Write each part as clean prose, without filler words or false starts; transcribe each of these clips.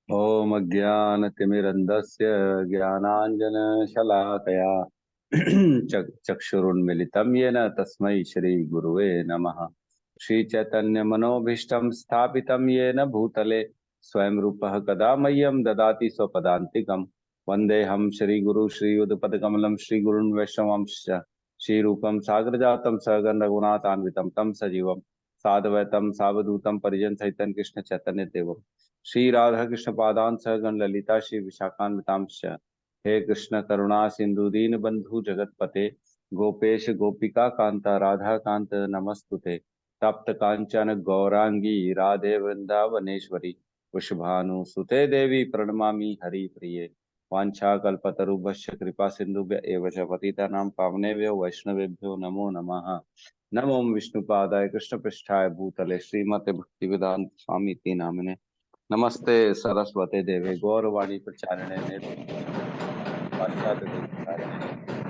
ॐ अज्ञानतिमिरन्धस्य ज्ञानाञ्जनशलाकया चक्षुरुन्मिलितं येन तस्मै श्रीगुरुवे नमः। श्रीचैतन्यमनोभीष्टं स्थापितं येन भूतले स्वयं रूपः कदा मह्यं ददाति स्वपदान्तिकं। वन्देऽहं श्रीगुरु श्रीयुतपदकमलं श्रीगुरुन् वैष्णवांश्च श्रीरूपं सागरजातं सहगण रघुनाथान्वितं तं सजीवं साद्वैतं सावधूतं परिजन सहितं कृष्ण चैतन्य देवम् श्री राधा कृष्ण पादान सहगण ललिता श्री विशाखान्वितांश हे कृष्ण करुणा सिंधु दीन बंधु जगतपते गोपेश गोपिका कांता राधा कांत नमस्तुते तप्त कांचन गौरांगी राधे वृंदावनेश्वरी वृषभानु सुते देवी प्रणमामि हरि प्रिये वाञ्छाकल्पतरुभ्यश्च कृपा सिन्धुभ्य एव च पतितानां पावनेभ्यो वैष्णवेभ्यो नमो नमः। नमो विष्णुपादाय कृष्णपृष्ठाय भूतले श्रीमते भक्तिवेदांत स्वामी इति नामिने नमस्ते सरस्वते देवे गौरवाणी प्रचारिणे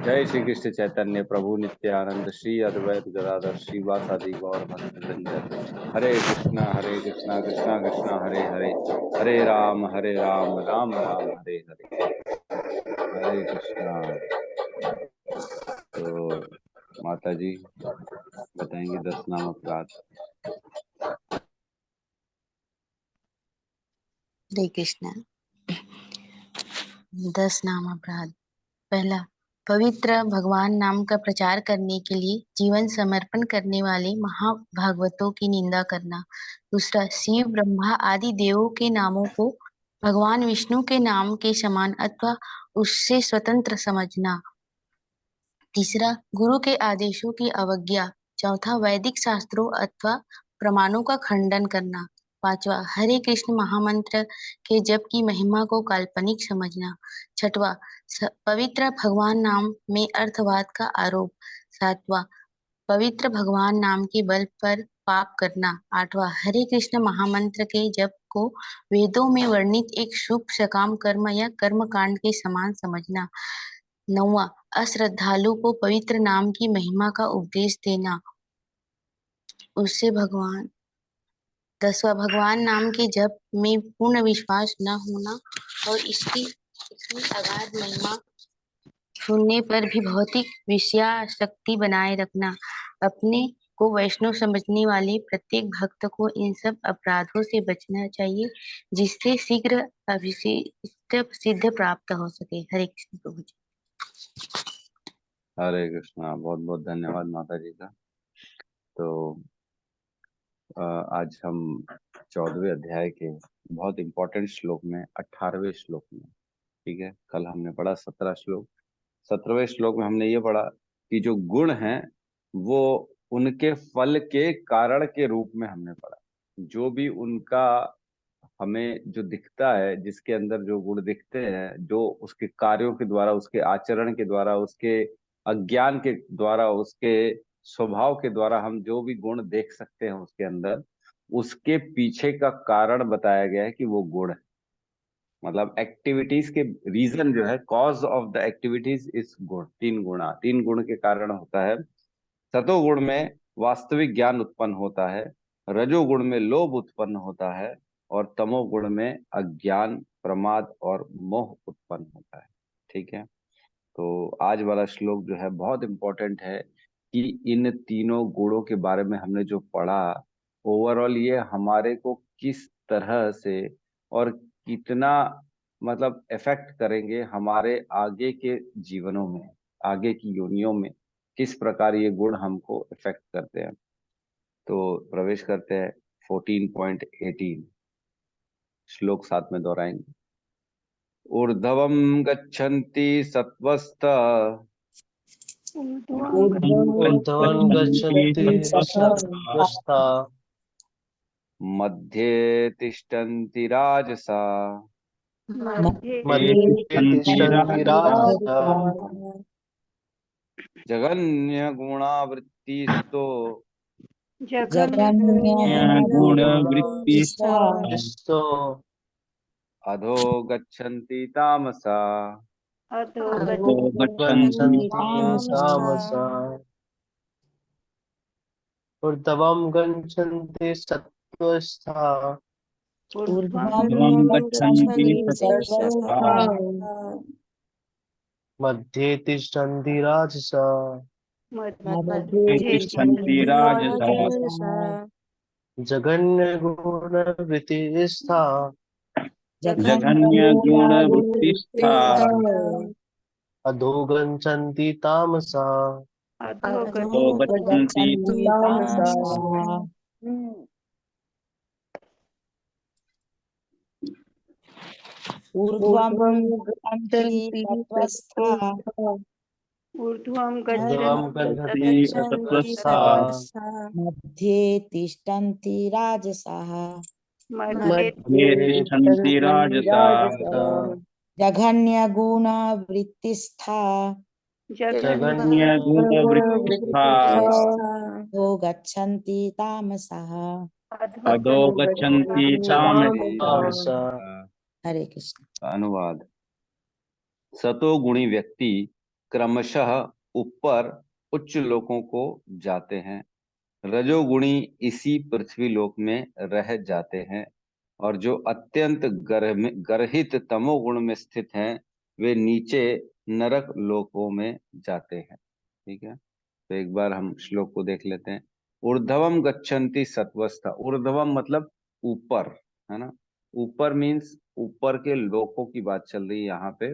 जय श्री कृष्ण चैतन्य प्रभु नित्यानंद श्री अद्वैत गदाधर श्रीवासादि गौर भक्त वृंद हरे कृष्णा कृष्णा कृष्णा हरे हरे हरे राम राम राम हरे हरे हरे कृष्णा। तो माता जी बताएंगे 10 नाम अपराध। हरे कृष्णा। 10 नाम अपराध। पहला, पवित्र भगवान नाम का प्रचार करने के लिए जीवन समर्पण करने वाले महाभागवतों की निंदा करना। दूसरा, शिव ब्रह्मा आदि देवों के नामों को भगवान विष्णु के नाम के समान अथवा उससे स्वतंत्र समझना। तीसरा, गुरु के आदेशों की अवज्ञा। चौथा, वैदिक शास्त्रों अथवा प्रमाणों का खंडन करना। पांचवा, हरे कृष्ण महामंत्र के जप की महिमा को काल्पनिक समझना। छठवां, पवित्र भगवान नाम में अर्थवाद का आरोप। सातवां, पवित्र भगवान नाम के बल पर पाप करना। आठवां, हरे कृष्ण महामंत्र के जप को वेदों में वर्णित एक शुभ सकाम कर्म या कर्म कांड के समान समझना। नौवां, अश्रद्धालु को पवित्र नाम की महिमा का उपदेश देना, उससे भगवान। 10वां, भगवान नाम के जप में पूर्ण विश्वास न होना और इसकी अगाध महिमा सुनने पर भी भौतिक विषयासक्ति बनाए रखना। अपने को वैष्णव समझने वाले प्रत्येक भक्त को इन सब अपराधों से बचना चाहिए, जिससे शीघ्र अभिषिक्त सिद्ध प्राप्त हो सके। हरे कृष्ण प्रभु जी। हरे कृष्णा। बहुत बहुत धन्यवाद माता जी का। तो आज हम 14वें अध्याय के बहुत इंपॉर्टेंट श्लोक में 18वें श्लोक में, ठीक है, कल हमने पढ़ा 17 श्लोक। 17वें श्लोक में हमने ये पढ़ा कि जो गुण हैं वो उनके फल के कारण के रूप में हमने पढ़ा। जो भी उनका हमें जो दिखता है, जिसके अंदर जो गुण दिखते हैं, जो उसके कार्यों के द्वारा, उसके आचरण के द्वारा, उसके अज्ञान के द्वारा, उसके स्वभाव के द्वारा हम जो भी गुण देख सकते हैं उसके अंदर, उसके पीछे का कारण बताया गया है कि वो गुण है। मतलब एक्टिविटीज के रीजन जो है, cause of the activities is गुण। तीन गुण के कारण होता है। सतोगुण में वास्तविक ज्ञान उत्पन्न होता है, रजोगुण में लोभ उत्पन्न होता है और तमोगुण में अज्ञान, प्रमाद और मोह उत्पन्न होता है। ठीक है। तो आज वाला श्लोक जो है बहुत इंपॉर्टेंट है कि इन तीनों गुणों के बारे में हमने जो पढ़ा, ओवरऑल ये हमारे को किस तरह से और कितना मतलब इफेक्ट करेंगे हमारे आगे के जीवनों में, आगे की योनियों में, किस प्रकार ये गुण हमको इफेक्ट करते हैं। तो प्रवेश करते हैं 14.18 श्लोक 7 में दोहराएंगे। ऊर्ध्वं गच्छन्ति सत्त्वस्त ऊर्ध्वं गच्छन्ति सत्त्वस्ता मध्ये तिष्ठन्ति राजसा मध्ये तिष्ठन्ति राजसा जघन्यगुणावृत्तिस्तो गुणवृत्तिस्थो अधो गच्छन्ति तामसा। अधो गच्छन्ति तामसा ऊर्ध्वं गच्छन्ति सत्त्वस्ता ऊर्ध्वं ऊर्ध्वं गच्छन्ति गच्छन्ति सत्त्वस्ता सत्त्वस्ता मध्ये तिष्ठन्ति राजसा मध्ये तिष्ठन्ति तिष्ठन्ति राजसः राजसः जघन्यगुणवृत्तिस्था जघन्यगुणवृत्तिस्था जघन्यगुणवृत्तिस्था अधो गच्छन्ति तामसा तो अधो गच्छन्ति गच्छन्ति तामसः। तामसः। ऊर्ध्वं ऊर्ध्वं गच्छन्ति गच्छन्ति सत्त्वस्था सत्त्वस्ता ऊर्ध्वं ऊर्ध्वं गच्छन्ति गच्छन्ति गच्छन्ति सत्त्वस्था सत्त्वस्था मध्ये तिष्ठन्ति राजसः मध्ये ये तिष्ठन्ति तिष्ठन्ति राजसः राजसः जघन्यगुणवृत्तिस्था जघन्यगुणवृत्तिस्था अधो गच्छन्ति तामसः। अधो गच्छन्ति तामसः। तामसा हरे कृष्ण। अनुवाद। सतोगुणी व्यक्ति क्रमशः ऊपर उच्च लोकों को जाते हैं, रजोगुणी इसी पृथ्वी लोक में रह जाते हैं, और जो अत्यंत गर्हित तमोगुण में स्थित हैं वे नीचे नरक लोकों में जाते हैं। ठीक है, तो एक बार हम श्लोक को देख लेते हैं। ऊर्ध्वम गच्छन्ति सत्वस्था। ऊर्ध्वम मतलब ऊपर, है ना। ऊपर मीन्स ऊपर के लोकों की बात चल रही है यहाँ पे,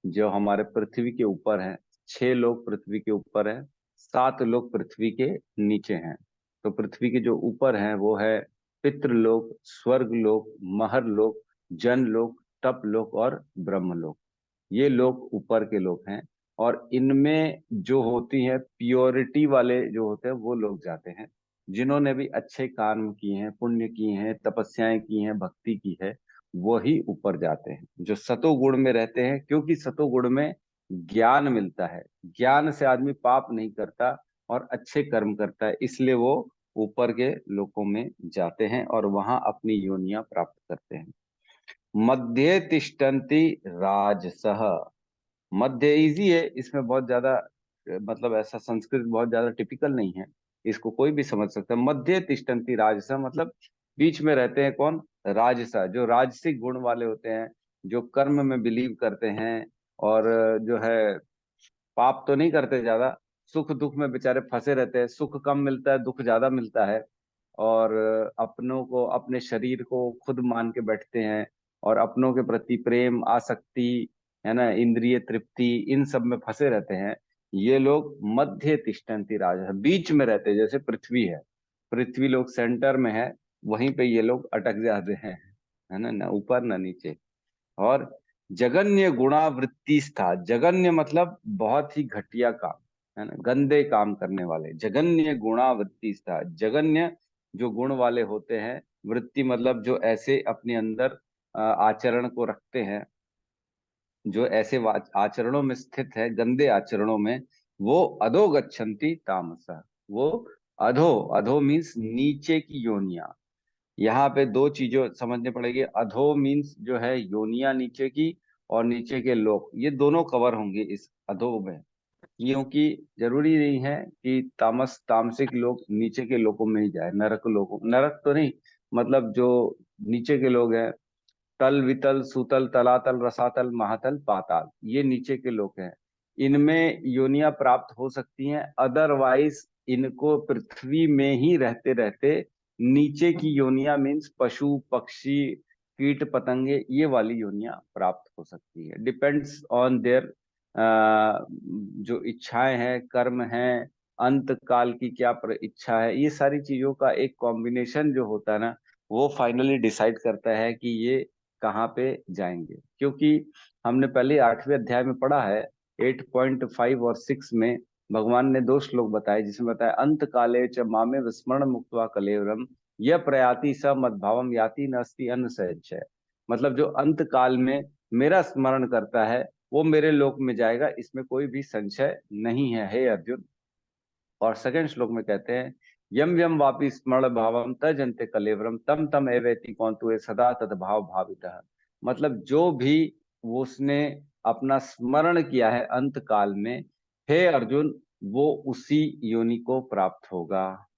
जो हमारे पृथ्वी के ऊपर है। 6 लोग पृथ्वी के ऊपर है, 7 लोग पृथ्वी के नीचे हैं। तो पृथ्वी के जो ऊपर हैं वो है पितृलोक, स्वर्ग लोक, महर लोक, जन लोक, तप लोक और ब्रह्म लोक। ये लोग ऊपर के लोग हैं, और इनमें जो होती है प्योरिटी वाले जो होते हैं वो लोग जाते हैं, जिन्होंने भी अच्छे काम किए हैं, पुण्य किए हैं, तपस्याएं की हैं, भक्ति की है, वही ऊपर जाते हैं। जो सतोगुण में रहते हैं, क्योंकि सतोगुण में ज्ञान मिलता है, ज्ञान से आदमी पाप नहीं करता और अच्छे कर्म करता है, इसलिए वो ऊपर के लोकों में जाते हैं और वहां अपनी योनियां प्राप्त करते हैं। मध्य तिष्ठन्ति राजसः। मध्य इजी है, इसमें बहुत ज्यादा मतलब ऐसा संस्कृत बहुत ज्यादा टिपिकल नहीं है, इसको कोई भी समझ सकता है। मध्य तिष्ठन्ति राजसः मतलब बीच में रहते हैं कौन? राजसा, जो राजसिक गुण वाले होते हैं, जो कर्म में बिलीव करते हैं, और जो है पाप तो नहीं करते ज्यादा, सुख दुख में बेचारे फंसे रहते हैं, सुख कम मिलता है, दुख ज्यादा मिलता है, और अपनों को, अपने शरीर को खुद मान के बैठते हैं, और अपनों के प्रति प्रेम, आसक्ति, है ना, इंद्रिय तृप्ति, इन सब में फंसे रहते हैं। ये लोग मध्य तिष्ठन्ति राजा, बीच में रहते हैं। जैसे पृथ्वी है, पृथ्वी लोग सेंटर में है, वहीं पे ये लोग अटक जाते हैं, है ना, ना ऊपर ना नीचे। और जगन्य गुणावृत्ति था। जगन्य मतलब बहुत ही घटिया काम, है ना, गंदे काम करने वाले। जगन्य गुणावृत्ति था। जगन्य जो गुण वाले होते हैं, वृत्ति मतलब जो ऐसे अपने अंदर आचरण को रखते हैं, जो ऐसे आचरणों में स्थित है, गंदे आचरणों में, वो अधो गच्छन्ति तामसा। वो अधो, अधो मीन्स नीचे की योनिया। यहाँ पे दो चीजों समझने पड़ेगी। अधो मीन्स जो है योनिया नीचे की, और नीचे के लोक, ये दोनों कवर होंगे इस अधो में, क्योंकि जरूरी नहीं है कि तामसिक लोग नीचे के लोकों में ही जाए, नरक लोगों, नरक तो नहीं, मतलब जो नीचे के लोग हैं, तल वितल सुतल तलातल रसातल महातल पाताल, ये नीचे के लोग हैं। इनमें योनियां प्राप्त हो सकती हैं, अदरवाइज इनको पृथ्वी में ही रहते रहते नीचे की योनियां मीन्स पशु पक्षी कीट पतंगे, ये वाली योनियां प्राप्त हो सकती है। डिपेंड्स ऑन देयर जो इच्छाएं हैं, कर्म हैं, अंत काल की क्या इच्छा है, ये सारी चीजों का एक कॉम्बिनेशन जो होता है ना, वो फाइनली डिसाइड करता है कि ये कहाँ पे जाएंगे। क्योंकि हमने पहले 8वें अध्याय में पढ़ा है, 8.5 और 6 में भगवान ने 2 श्लोक बताए, जिसमें बताया अंत काले च मामे विस्मरण मुक्त्वा कलेवरम यह प्रयाति स मद्भावम याति नस्ति अन्न सहज। मतलब जो अंत काल में मेरा स्मरण करता है वो मेरे लोक में जाएगा, इसमें कोई भी संशय नहीं है, हे अर्जुन। और सेकंड श्लोक में कहते हैं यम यम वापि स्मरण भावम तजन्ते कलेवरम तम तम एवेति कौंतु सदा तद भाव भावितः। मतलब जो भी उसने अपना स्मरण किया है अंत काल में, हे अर्जुन, वो उसी योनि को प्राप्त होगा,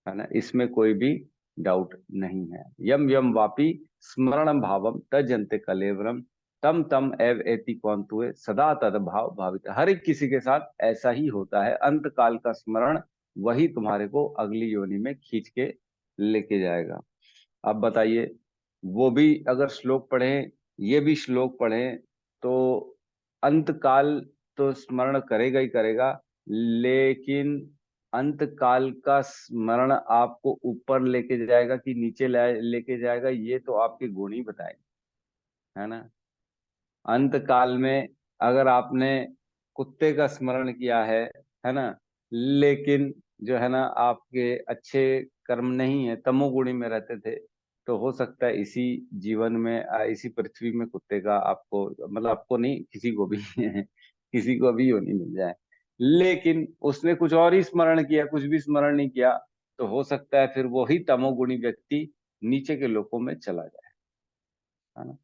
है ना, इसमें कोई भी डाउट नहीं है। यम यम वापी स्मरण भावम तजन्ते कलेवरम तम तम एव एति कौंतुए सदा तद भाव भावित। हर एक किसी के साथ ऐसा ही होता है, अंत काल का स्मरण वही तुम्हारे को अगली योनि में खींच के लेके जाएगा। अब बताइए, वो भी अगर श्लोक पढ़ें, ये भी श्लोक पढ़ें, तो अंत काल तो स्मरण करेगा ही करेगा, लेकिन अंत काल का स्मरण आपको ऊपर लेके जाएगा कि नीचे लेके जाएगा, ये तो आपके गुण ही बताएंगे, है ना। अंत काल में अगर आपने कुत्ते का स्मरण किया है ना, लेकिन जो है ना आपके अच्छे कर्म नहीं है, तमोगुणी में रहते थे, तो हो सकता है इसी जीवन में इसी पृथ्वी में कुत्ते का आपको, मतलब आपको नहीं, किसी को भी किसी को भी योनि मिल जाए। लेकिन उसने कुछ और ही स्मरण किया, कुछ भी स्मरण नहीं किया, तो हो सकता है फिर वही तमोगुणी व्यक्ति नीचे के लोकों में चला जाए, है ना।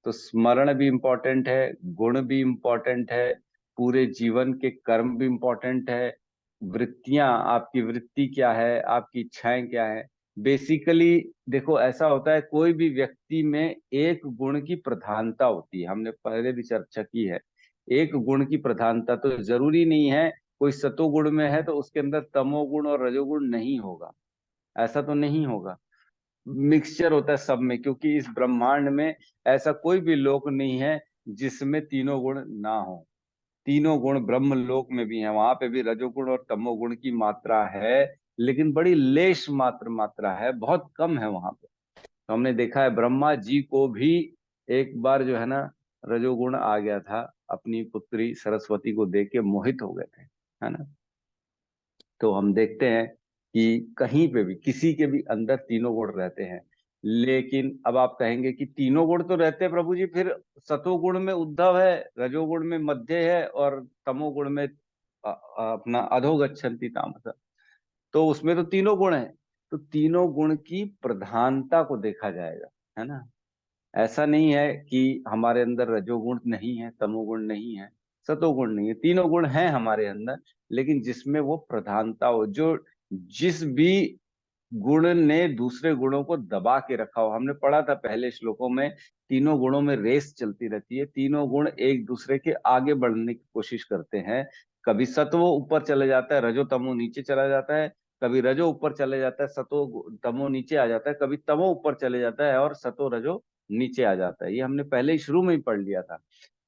तो स्मरण भी इम्पोर्टेंट है, गुण भी इम्पोर्टेंट है, पूरे जीवन के कर्म भी इम्पोर्टेंट है, वृत्तियां, आपकी वृत्ति क्या है, आपकी इच्छाएं क्या है। बेसिकली देखो, ऐसा होता है कोई भी व्यक्ति में एक गुण की प्रधानता होती है, हमने पहले भी चर्चा की है। एक गुण की प्रधानता, तो जरूरी नहीं है कोई सतोगुण में है तो उसके अंदर तमोगुण और रजोगुण नहीं होगा, ऐसा तो नहीं होगा। मिक्सचर होता है सब में, क्योंकि इस ब्रह्मांड में ऐसा कोई भी लोक नहीं है जिसमें तीनों गुण ना हो। तीनों गुण ब्रह्म लोक में भी है, वहां पे भी रजोगुण और तमोगुण की मात्रा है, लेकिन बड़ी लेश मात्रा है, बहुत कम है वहां पे। तो हमने देखा है ब्रह्मा जी को भी एक बार जो है ना रजोगुण आ गया था, अपनी पुत्री सरस्वती को देख के मोहित हो गए थे, है ना। तो हम देखते हैं कि कहीं पे भी किसी के भी अंदर तीनों गुण रहते हैं। लेकिन अब आप कहेंगे कि तीनों गुण तो रहते हैं प्रभु जी, फिर सतोगुण में उद्धव है, रजोगुण में मध्य है, और तमोगुण में अपना अधोगच्छन्ति तामस, तो उसमें तो तीनों गुण है। तो तीनों गुण की प्रधानता को देखा जाएगा, है ना। ऐसा नहीं है कि हमारे अंदर रजोगुण नहीं है, तमोगुण नहीं है, सतोगुण नहीं है, तीनों गुण हैं हमारे अंदर, लेकिन जिसमें वो प्रधानता हो, जो जिस भी गुण ने दूसरे गुणों को दबा के रखा हो। हमने पढ़ा था पहले श्लोकों में, तीनों गुणों में रेस चलती रहती है, तीनों गुण एक दूसरे के आगे बढ़ने की कोशिश करते हैं। कभी सत्व ऊपर चले जाता है, रजो तमो नीचे चला जाता है, कभी रजो ऊपर चले जाता है, सतो तमो नीचे आ जाता है, कभी तमो ऊपर चले जाता है और सतो रजो नीचे आ जाता है। ये हमने पहले ही शुरू में ही पढ़ लिया था।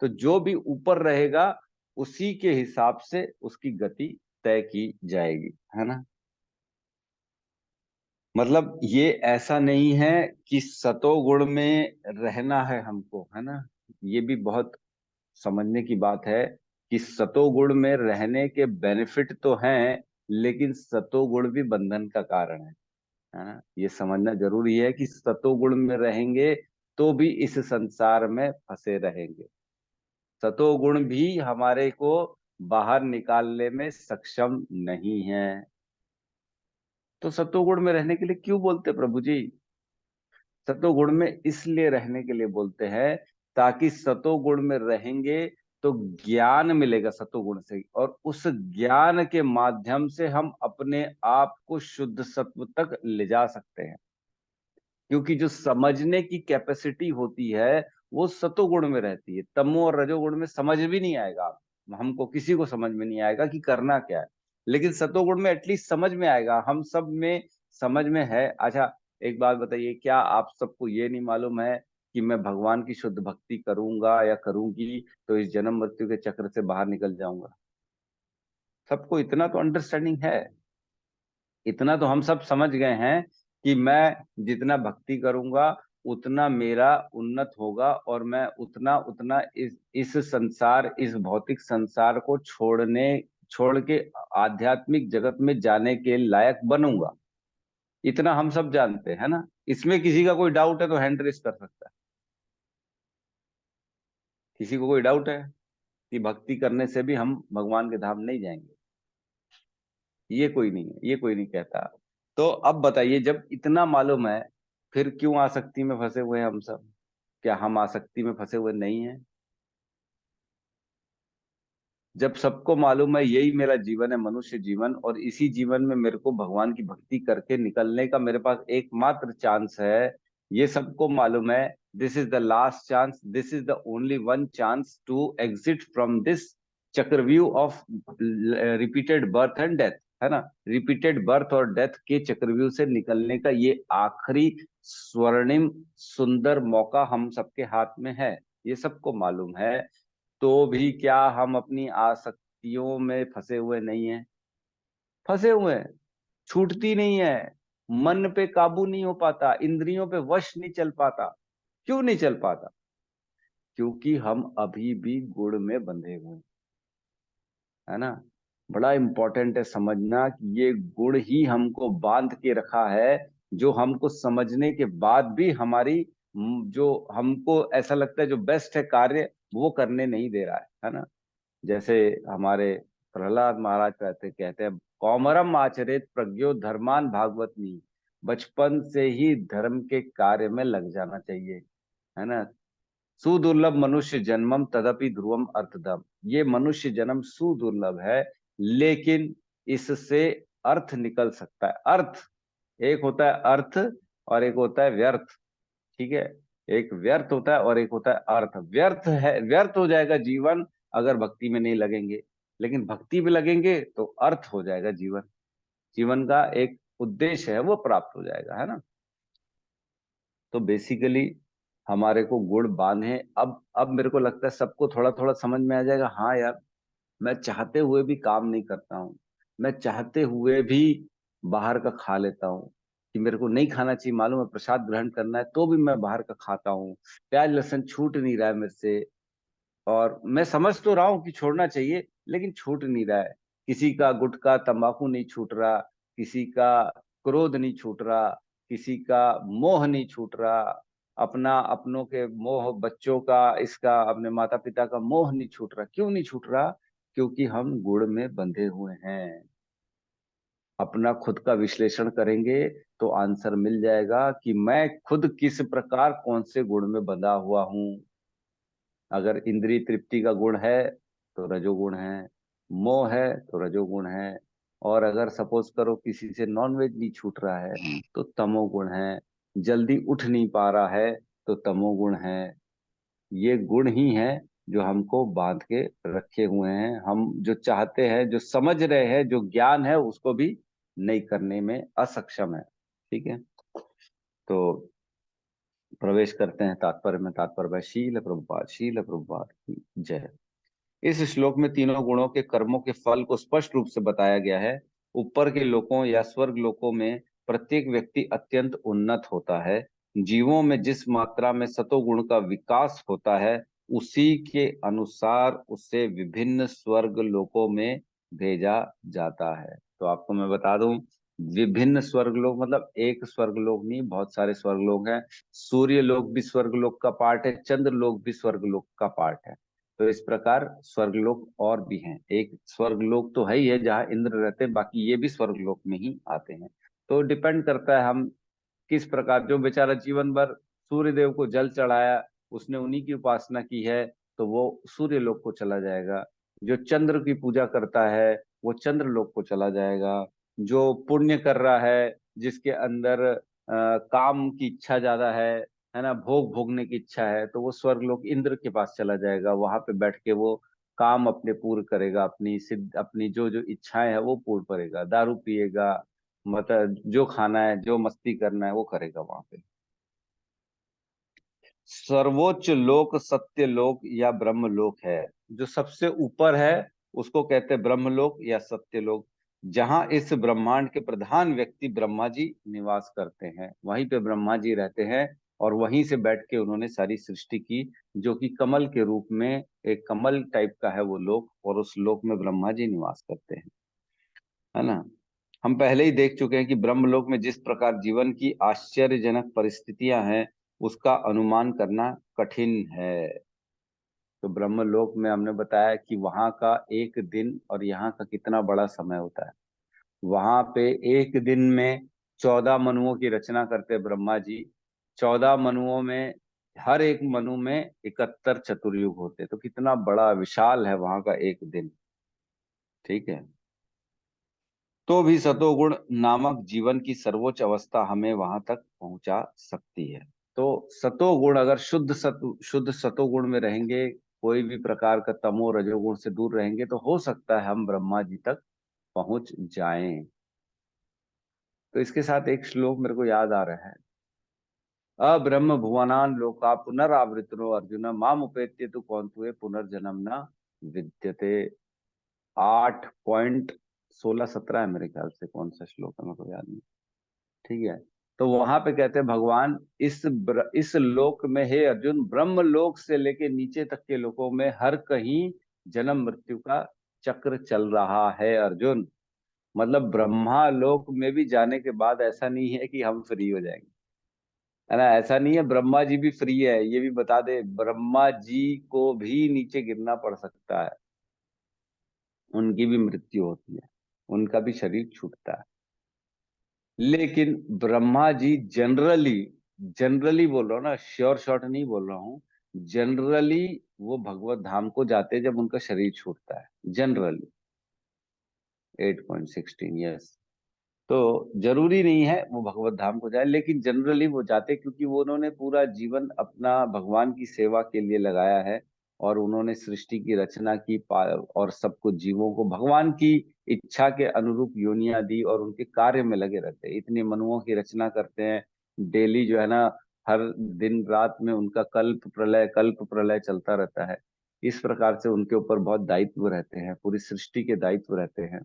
तो जो भी ऊपर रहेगा उसी के हिसाब से उसकी गति तय की जाएगी, है ना। मतलब ये ऐसा नहीं है कि सतोगुण में रहना है हमको, है ना। ये भी बहुत समझने की बात है कि सतोगुण में रहने के बेनिफिट तो हैं, लेकिन सतोगुण भी बंधन का कारण है ना। ये समझना जरूरी है कि सतोगुण में रहेंगे तो भी इस संसार में फंसे रहेंगे। सतोगुण भी हमारे को बाहर निकालने में सक्षम नहीं है। तो सतोगुण में रहने के लिए क्यों बोलते प्रभु जी? सतोगुण में इसलिए रहने के लिए बोलते हैं ताकि सतोगुण में रहेंगे तो ज्ञान मिलेगा सतोगुण से, और उस ज्ञान के माध्यम से हम अपने आप को शुद्ध सत्व तक ले जा सकते हैं। क्योंकि जो समझने की कैपेसिटी होती है वो सतोगुण में रहती है, तमो और रजोगुण में समझ भी नहीं आएगा। हमको किसी को समझ में नहीं आएगा कि करना क्या है, लेकिन सतोगुण में एटलीस्ट समझ में आएगा, हम सब में समझ में है। अच्छा, एक बात बताइए, क्या आप सबको ये नहीं मालूम है कि मैं भगवान की शुद्ध भक्ति करूंगा या करूंगी तो इस जन्म मृत्यु के चक्र से बाहर निकल जाऊंगा? सबको इतना तो अंडरस्टैंडिंग है, इतना तो हम सब समझ गए हैं कि मैं जितना भक्ति करूंगा उतना मेरा उन्नत होगा, और मैं उतना उतना इस संसार, इस भौतिक संसार को छोड़ के आध्यात्मिक जगत में जाने के लायक बनूंगा। इतना हम सब जानते हैं ना। इसमें किसी का कोई डाउट है तो हैंड रेस कर सकता है। किसी को कोई डाउट है कि भक्ति करने से भी हम भगवान के धाम नहीं जाएंगे? ये कोई नहीं है, ये कोई नहीं कहता। तो अब बताइए, जब इतना मालूम है, फिर क्यों आसक्ति में फंसे हुए हैं हम सब? क्या हम आसक्ति में फंसे हुए नहीं हैं? जब सबको मालूम है यही मेरा जीवन है, मनुष्य जीवन, और इसी जीवन में मेरे को भगवान की भक्ति करके निकलने का मेरे पास एकमात्र चांस है, ये सबको मालूम है, this is the last chance, this is the only one chance to exit from this chakravyuh of repeated birth and death, है ना। रिपीटेड बर्थ और डेथ के चक्रव्यूह से निकलने का ये आखिरी स्वर्णिम सुंदर मौका हम सबके हाथ में है, ये सबको मालूम है। तो भी क्या हम अपनी आसक्तियों में फंसे हुए नहीं हैं? फंसे हुए हैं, छूटती नहीं है, मन पे काबू नहीं हो पाता, इंद्रियों पे वश नहीं चल पाता। क्यों नहीं चल पाता? क्योंकि हम अभी भी गुण में बंधे हुए हैं, है ना। बड़ा इंपॉर्टेंट है समझना कि ये गुण ही हमको बांध के रखा है, जो हमको समझने के बाद भी हमारी जो हमको ऐसा लगता है जो बेस्ट है कार्य, वो करने नहीं दे रहा है ना। जैसे हमारे प्रहलाद महाराज कहते हैं, कौमरम आचरित प्रज्ञो धर्मान भागवतनी, बचपन से ही धर्म के कार्य में लग जाना चाहिए, है ना। सुदुर्लभ मनुष्य जन्मम तदपि ध्रुवम अर्थदम, ये मनुष्य जन्म सुदुर्लभ है, लेकिन इससे अर्थ निकल सकता है। अर्थ, एक होता है अर्थ और एक होता है व्यर्थ, ठीक है। एक व्यर्थ होता है और एक होता है अर्थ। व्यर्थ है, व्यर्थ हो जाएगा जीवन अगर भक्ति में नहीं लगेंगे, लेकिन भक्ति में लगेंगे तो अर्थ हो जाएगा जीवन, जीवन का एक उद्देश्य है वो प्राप्त हो जाएगा, है ना। तो बेसिकली हमारे को गुण बांधे। अब मेरे को लगता है सबको थोड़ा थोड़ा समझ में आ जाएगा, हाँ यार, मैं चाहते हुए भी काम नहीं करता हूँ, मैं चाहते हुए भी बाहर का खा लेता हूँ, कि मेरे को नहीं खाना चाहिए, मालूम है प्रसाद ग्रहण करना है, तो भी मैं बाहर का खाता हूँ। प्याज लहसुन छूट नहीं रहा है मेरे से, और मैं समझ तो रहा हूँ कि छोड़ना चाहिए, लेकिन छूट नहीं रहा है। किसी का गुटखा तंबाकू नहीं छूट रहा, किसी का क्रोध नहीं छूट रहा, किसी का मोह नहीं छूट रहा, अपना अपनों के मोह, बच्चों का, इसका अपने माता पिता का मोह नहीं छूट रहा। क्यों नहीं छूट रहा? क्योंकि हम गुण में बंधे हुए हैं। अपना खुद का विश्लेषण करेंगे तो आंसर मिल जाएगा कि मैं खुद किस प्रकार कौन से गुण में बंधा हुआ हूं। अगर इंद्रिय तृप्ति का गुण है तो रजोगुण है, मोह है तो रजोगुण है, और अगर सपोज करो किसी से नॉनवेज नहीं छूट रहा है तो तमोगुण है, जल्दी उठ नहीं पा रहा है तो तमोगुण है। ये गुण ही है जो हमको बांध के रखे हुए हैं। हम जो चाहते हैं, जो समझ रहे हैं, जो ज्ञान है, उसको भी नहीं करने में असक्षम है, ठीक है। तो प्रवेश करते हैं तात्पर्य में। तात्पर्य शील प्रभुपाद की जय। इस श्लोक में तीनों गुणों के कर्मों के फल को स्पष्ट रूप से बताया गया है। ऊपर के लोकों या स्वर्ग लोकों में प्रत्येक व्यक्ति अत्यंत उन्नत होता है। जीवों में जिस मात्रा में सतोगुण का विकास होता है, उसी के अनुसार उसे विभिन्न स्वर्ग लोकों में भेजा जाता है। तो आपको मैं बता दूं, विभिन्न स्वर्गलोक मतलब एक स्वर्गलोक नहीं, बहुत सारे स्वर्गलोक हैं। सूर्य लोक भी स्वर्गलोक का पार्ट है, चंद्र लोक भी स्वर्गलोक का पार्ट है। तो इस प्रकार स्वर्गलोक और भी हैं। एक स्वर्गलोक तो है ही है जहाँ इंद्र रहते हैं, बाकी ये भी स्वर्गलोक में ही आते हैं। तो डिपेंड करता है हम किस प्रकार, जो बेचारा जीवन भर सूर्य देव को जल चढ़ाया, उसने उन्हीं की उपासना की है, तो वो सूर्य लोक को चला जाएगा। जो चंद्र की पूजा करता है वो चंद्र लोक को चला जाएगा। जो पुण्य कर रहा है, जिसके अंदर काम की इच्छा ज्यादा है ना, भोग भोगने की इच्छा है, तो वो स्वर्गलोक इंद्र के पास चला जाएगा। वहां पे बैठ के वो काम अपने पूर्ण करेगा, अपनी सिद्ध, अपनी जो जो इच्छाएं है वो पूर्ण करेगा। दारू पिएगा, मतलब जो खाना है, जो मस्ती करना है वो करेगा वहां पे। सर्वोच्च लोक सत्य लोक या ब्रह्म लोक है। जो सबसे ऊपर है उसको कहते हैं ब्रह्मलोक या सत्य लोक। जहां इस ब्रह्मांड के प्रधान व्यक्ति ब्रह्मा जी निवास करते हैं, वहीं पे ब्रह्मा जी रहते हैं, और वहीं से बैठ के उन्होंने सारी सृष्टि की, जो कि कमल के रूप में, एक कमल टाइप का है वो लोक, और उस लोक में ब्रह्मा जी निवास करते हैं, है ना। हम पहले ही देख चुके हैं कि ब्रह्मलोक में जिस प्रकार जीवन की आश्चर्यजनक परिस्थितियां हैं, उसका अनुमान करना कठिन है। तो ब्रह्मलोक में हमने बताया कि वहां का एक दिन और यहाँ का कितना बड़ा समय होता है। वहां पे एक दिन में 14 मनुओं की रचना करते हैं ब्रह्मा जी। 14 मनुओं में, हर एक मनु में 71 चतुर्युग होते हैं। तो कितना बड़ा विशाल है वहां का एक दिन। ठीक है। तो भी सतोगुण नामक जीवन की सर्वोच्च अवस्था हमें वहां तक पहुंचा सकती है। तो सतोगुण अगर शुद्ध सतोगुण में रहेंगे, कोई भी प्रकार का तमो रजोगुण से दूर रहेंगे, तो हो सकता है हम ब्रह्मा जी तक पहुंच जाएं। तो इसके साथ एक श्लोक मेरे को याद आ रहा है। अब्रह्म भुवनान लोका पुनरावृतनो अर्जुन माम उपेत्य तु कौन्तुके पुनर्जन्म न विद्यते। 8.16-17 है मेरे ख्याल से, कौन सा श्लोक है मेरे को याद नहीं। ठीक है। तो वहां पे कहते हैं भगवान इस लोक में, हे अर्जुन, ब्रह्म लोक से लेके नीचे तक के लोकों में हर कहीं जन्म मृत्यु का चक्र चल रहा है अर्जुन। मतलब ब्रह्मा लोक में भी जाने के बाद ऐसा नहीं है कि हम फ्री हो जाएंगे, है ना। ऐसा नहीं है ब्रह्मा जी भी फ्री है, ये भी बता दे, ब्रह्मा जी को भी नीचे गिरना पड़ सकता है, उनकी भी मृत्यु होती है, उनका भी शरीर छूटता है। लेकिन ब्रह्मा जी जनरली, जनरली बोल रहा हूँ ना, श्योर शॉर्ट नहीं बोल रहा हूँ, जनरली वो भगवत धाम को जाते हैं जब उनका शरीर छूटता है, जनरली। 8.16, यस। तो जरूरी नहीं है वो भगवत धाम को जाए, लेकिन जनरली वो जाते, क्योंकि वो उन्होंने पूरा जीवन अपना भगवान की सेवा के लिए लगाया है। और उन्होंने सृष्टि की रचना की, और सबको, जीवों को भगवान की इच्छा के अनुरूप योनियां दी, और उनके कार्य में लगे रहते हैं, इतने मनुओं की रचना करते हैं डेली, जो है ना। हर दिन रात में उनका कल्प प्रलय चलता रहता है। इस प्रकार से उनके ऊपर बहुत दायित्व रहते हैं, पूरी सृष्टि के दायित्व रहते हैं।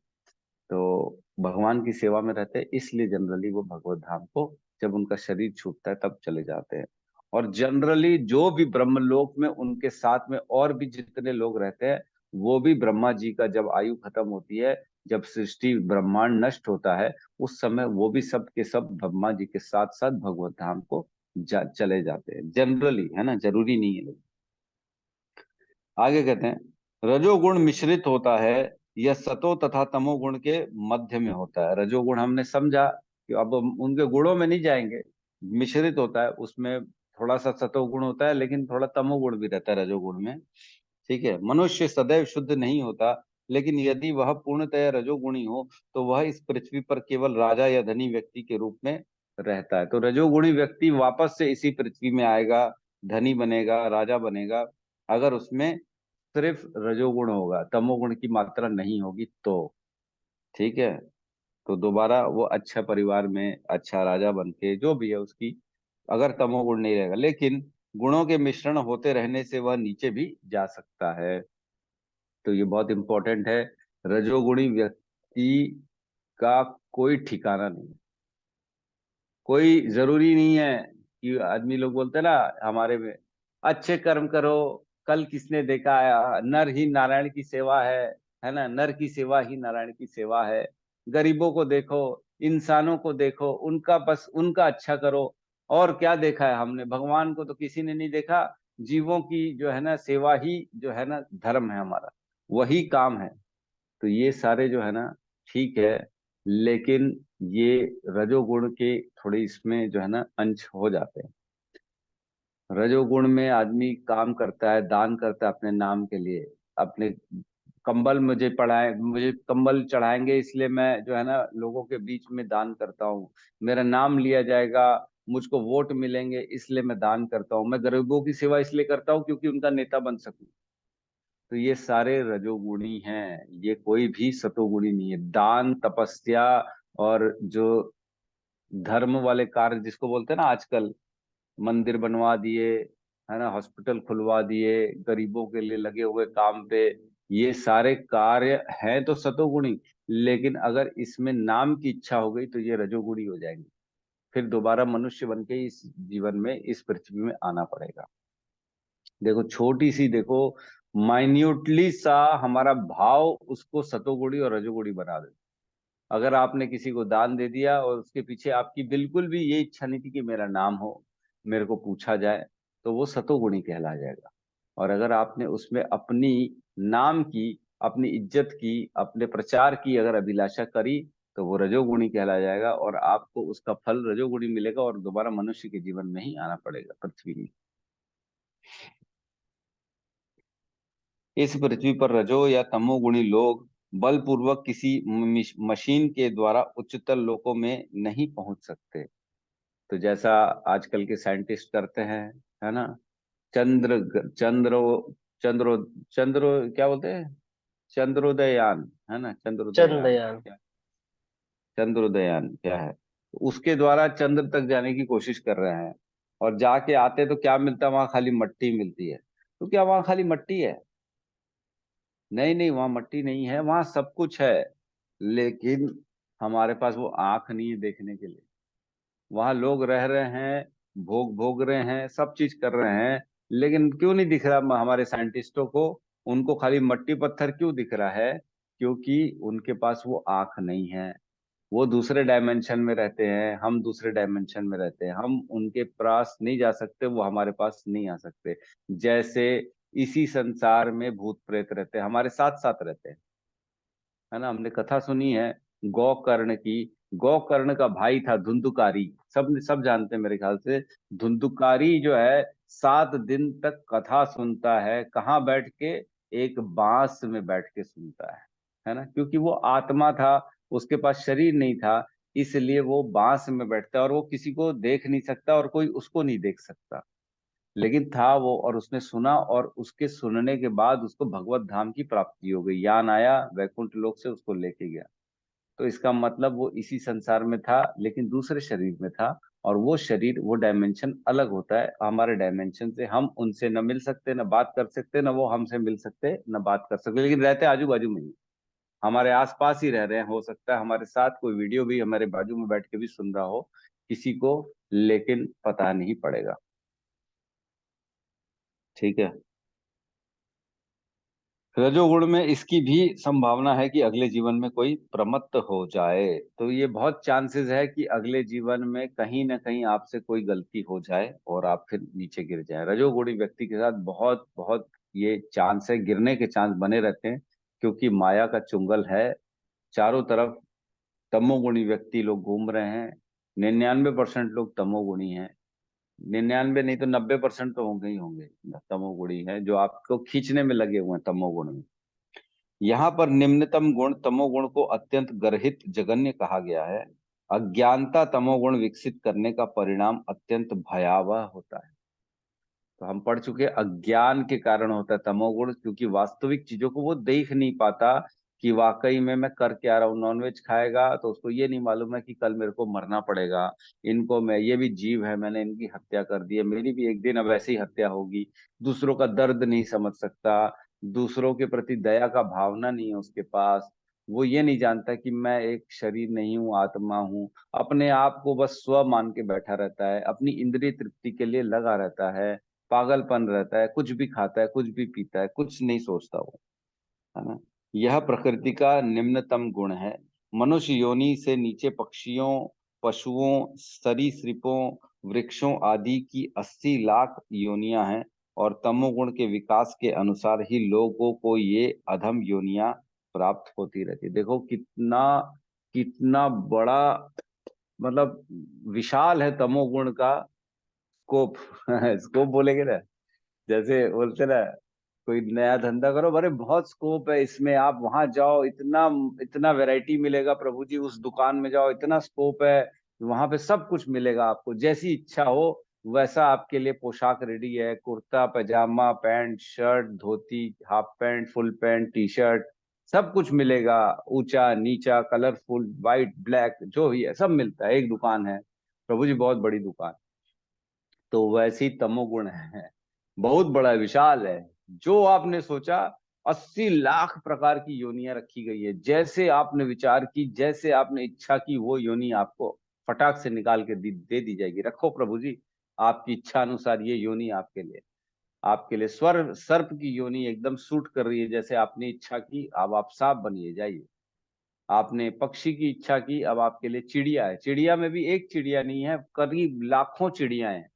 तो भगवान की सेवा में रहते हैं, इसलिए जनरली वो भगवत धाम को जब उनका शरीर छूटता है तब चले जाते हैं। और जनरली जो भी ब्रह्मलोक में उनके साथ में और भी जितने लोग रहते हैं, वो भी ब्रह्मा जी का जब आयु खत्म होती है, जब सृष्टि ब्रह्मांड नष्ट होता है, उस समय वो भी सब के सब ब्रह्मा जी के साथ साथ भगवत धाम को चले जाते हैं, जनरली, है ना, जरूरी नहीं है। आगे कहते हैं रजोगुण मिश्रित होता है, यह सतो तथा तमोगुण के मध्य में होता है। रजोगुण हमने समझा कि अब हम उनके गुणों में नहीं जाएंगे, मिश्रित होता है, उसमें थोड़ा सा सतोगुण होता है, लेकिन थोड़ा तमोगुण भी रहता है रजोगुण में। ठीक है। मनुष्य सदैव शुद्ध नहीं होता, लेकिन यदि वह पूर्णतया रजोगुणी हो तो वह इस पृथ्वी पर केवल राजा या धनी व्यक्ति के रूप में रहता है। तो रजोगुणी व्यक्ति वापस से इसी पृथ्वी में आएगा, धनी बनेगा, राजा बनेगा, अगर उसमें सिर्फ रजोगुण होगा, तमोगुण की मात्रा नहीं होगी तो। ठीक है। तो दोबारा वो अच्छा परिवार में अच्छा राजा बन के जो भी है उसकी, अगर तमोगुण नहीं रहेगा, लेकिन गुणों के मिश्रण होते रहने से वह नीचे भी जा सकता है। तो ये बहुत इंपॉर्टेंट है। रजोगुणी व्यक्ति का कोई ठिकाना नहीं, कोई जरूरी नहीं है कि आदमी लोग बोलते हैं ना हमारे में, अच्छे कर्म करो, कल किसने देखा है, नर ही नारायण की सेवा है ना, नर की सेवा ही नारायण की सेवा है। गरीबों को देखो, इंसानों को देखो, उनका बस उनका अच्छा करो। और क्या देखा है हमने, भगवान को तो किसी ने नहीं देखा। जीवों की जो है ना सेवा ही जो है ना धर्म है हमारा, वही काम है। तो ये सारे जो है ना, ठीक है, लेकिन ये रजोगुण के थोड़े इसमें जो है ना अंश हो जाते हैं। रजोगुण में आदमी काम करता है, दान करता है अपने नाम के लिए, अपने कंबल मुझे कंबल चढ़ाएंगे इसलिए मैं जो है ना लोगों के बीच में दान करता हूँ, मेरा नाम लिया जाएगा, मुझको वोट मिलेंगे इसलिए मैं दान करता हूँ, मैं गरीबों की सेवा इसलिए करता हूँ क्योंकि उनका नेता बन सकूं। तो ये सारे रजोगुणी हैं, ये कोई भी सतोगुणी नहीं है। दान, तपस्या और जो धर्म वाले कार्य जिसको बोलते हैं ना आजकल, मंदिर बनवा दिए, है ना, हॉस्पिटल खुलवा दिए, गरीबों के लिए लगे हुए काम पे, ये सारे कार्य हैं तो सतोगुणी। लेकिन अगर इसमें नाम की इच्छा हो गई तो ये रजोगुणी हो जाएंगे, फिर दोबारा मनुष्य बन के इस जीवन में, इस पृथ्वी में आना पड़ेगा। देखो छोटी सी, देखो माइन्यूटली सा हमारा भाव उसको सतोगुणी और रजोगुणी बना दे। अगर आपने किसी को दान दे दिया और उसके पीछे आपकी बिल्कुल भी ये इच्छा नहीं थी कि मेरा नाम हो, मेरे को पूछा जाए, तो वो सतोगुणी कहला जाएगा। और अगर आपने उसमें अपनी नाम की, अपनी इज्जत की, अपने प्रचार की अगर अभिलाषा करी, तो वो रजोगुणी कहला जाएगा, और आपको उसका फल रजोगुणी मिलेगा, और दोबारा मनुष्य के जीवन में ही आना पड़ेगा पृथ्वी में। इस पृथ्वी पर रजो या तमोगुणी लोग बलपूर्वक किसी मशीन के द्वारा उच्चतर लोकों में नहीं पहुंच सकते। तो जैसा आजकल के साइंटिस्ट करते हैं, है ना, चंद्र चंद्रो चंद्रो चंद्रो क्या बोलते हैं, चंद्रोदययान, है ना, चंद्रोदययान, चंद्रयान। चंद्रोदयान क्या है, तो उसके द्वारा चंद्र तक जाने की कोशिश कर रहे हैं। और जाके आते तो क्या मिलता है, वहां खाली मट्टी मिलती है। तो क्या वहां खाली मट्टी है? नहीं नहीं, वहां मट्टी नहीं है, वहां सब कुछ है। लेकिन हमारे पास वो आंख नहीं है देखने के लिए। वहां लोग रह रहे हैं, भोग भोग रहे हैं, सब चीज कर रहे हैं, लेकिन क्यों नहीं दिख रहा हमारे साइंटिस्टों को? उनको खाली मट्टी पत्थर क्यों दिख रहा है? क्योंकि उनके पास वो आंख नहीं है। वो दूसरे डायमेंशन में रहते हैं, हम दूसरे डायमेंशन में रहते हैं, हम उनके पास नहीं जा सकते, वो हमारे पास नहीं आ सकते। जैसे इसी संसार में भूत प्रेत रहते हैं, हमारे साथ साथ रहते हैं, है ना। हमने कथा सुनी है गौकर्ण की। गौकर्ण का भाई था धुंधुकारी, सब जानते हैं मेरे ख्याल से। धुंधुकारी जो है 7 दिन तक कथा सुनता है, कहाँ बैठ के? एक बांस में बैठ के सुनता है ना, क्योंकि वो आत्मा था, उसके पास शरीर नहीं था, इसलिए वो बांस में बैठता है और वो किसी को देख नहीं सकता और कोई उसको नहीं देख सकता। लेकिन था वो, और उसने सुना, और उसके सुनने के बाद उसको भगवत धाम की प्राप्ति हो गई, यान आया वैकुंठ लोक से उसको लेके गया। तो इसका मतलब वो इसी संसार में था लेकिन दूसरे शरीर में था। और वो शरीर, वो डायमेंशन अलग होता है हमारे डायमेंशन से। हम उनसे न मिल सकते, न बात कर सकते, न वो हमसे मिल सकते, न बात कर सकते, लेकिन रहते आजू बाजू में ही, हमारे आसपास ही रह रहे हैं। हो सकता है हमारे साथ कोई वीडियो भी हमारे बाजू में बैठ के भी सुन रहा हो किसी को, लेकिन पता नहीं पड़ेगा। ठीक है। रजोगुण में इसकी भी संभावना है कि अगले जीवन में कोई प्रमत्त हो जाए। तो ये बहुत चांसेस है कि अगले जीवन में कहीं ना कहीं आपसे कोई गलती हो जाए और आप फिर नीचे गिर जाए। रजोगुणी व्यक्ति के साथ बहुत बहुत ये चांस है, गिरने के चांस बने रहते हैं, क्योंकि माया का चुंगल है चारों तरफ। तमोगुणी व्यक्ति लोग घूम रहे हैं, 99% लोग तमोगुणी हैं। 99 नहीं तो 90% तो होंगे ही होंगे तमोगुणी है, जो आपको खींचने में लगे हुए हैं तमोगुण में। यहाँ पर निम्नतम गुण तमोगुण को अत्यंत गर्हित जघन्य कहा गया है। अज्ञानता तमोगुण विकसित करने का परिणाम अत्यंत भयावह होता है। तो हम पढ़ चुके हैं, अज्ञान के कारण होता है तमोगुण, क्योंकि वास्तविक चीजों को वो देख नहीं पाता कि वाकई में मैं कर क्या रहा हूँ। नॉनवेज खाएगा तो उसको ये नहीं मालूम है कि कल मेरे को मरना पड़ेगा, इनको मैं, ये भी जीव है, मैंने इनकी हत्या कर दी है, मेरी भी एक दिन अब ऐसी ही हत्या होगी। दूसरों का दर्द नहीं समझ सकता, दूसरों के प्रति दया का भावना नहीं है उसके पास। वो ये नहीं जानता कि मैं एक शरीर नहीं हूँ, आत्मा हूँ। अपने आप को बस स्व मान के बैठा रहता है, अपनी इंद्रिय तृप्ति के लिए लगा रहता है, पागलपन रहता है, कुछ भी खाता है, कुछ भी पीता है, कुछ नहीं सोचता वो, है ना। यह प्रकृति का निम्नतम गुण है। मनुष्य योनि से नीचे पक्षियों, पशुओं, सरीसृपों, वृक्षों आदि की 80 लाख योनियां हैं, और तमोगुण के विकास के अनुसार ही लोगों को ये अधम योनियां प्राप्त होती रहती। देखो कितना कितना बड़ा, मतलब विशाल है तमोगुण का स्कोप। स्कोप बोलेंगे ना, जैसे बोलते ना कोई नया धंधा करो, अरे बहुत स्कोप है इसमें, आप वहां जाओ, इतना इतना वैरायटी मिलेगा प्रभु जी, उस दुकान में जाओ, इतना स्कोप है, वहां पे सब कुछ मिलेगा, आपको जैसी इच्छा हो वैसा आपके लिए पोशाक रेडी है। Kurta pajama pant shirt dhoti half pant full pant T shirt, सब कुछ मिलेगा। ऊंचा नीचा कलरफुल व्हाइट ब्लैक जो भी है सब मिलता है, एक दुकान है प्रभु जी, बहुत बड़ी दुकान। तो वैसी तमोगुण है, बहुत बड़ा विशाल है। जो आपने सोचा, 80 लाख प्रकार की योनियां रखी गई है। जैसे आपने विचार की, जैसे आपने इच्छा की, वो योनि आपको फटाक से निकाल के दे दी जाएगी। रखो प्रभु जी, आपकी इच्छा अनुसार ये योनि आपके लिए, आपके लिए स्वर सर्प की योनि एकदम सूट कर रही है। जैसे आपने इच्छा की, अब आप सांप बनिए जाइए। आपने पक्षी की इच्छा की, अब आपके लिए चिड़िया है। चिड़िया में भी एक चिड़िया नहीं है, करीब लाखों चिड़िया हैं,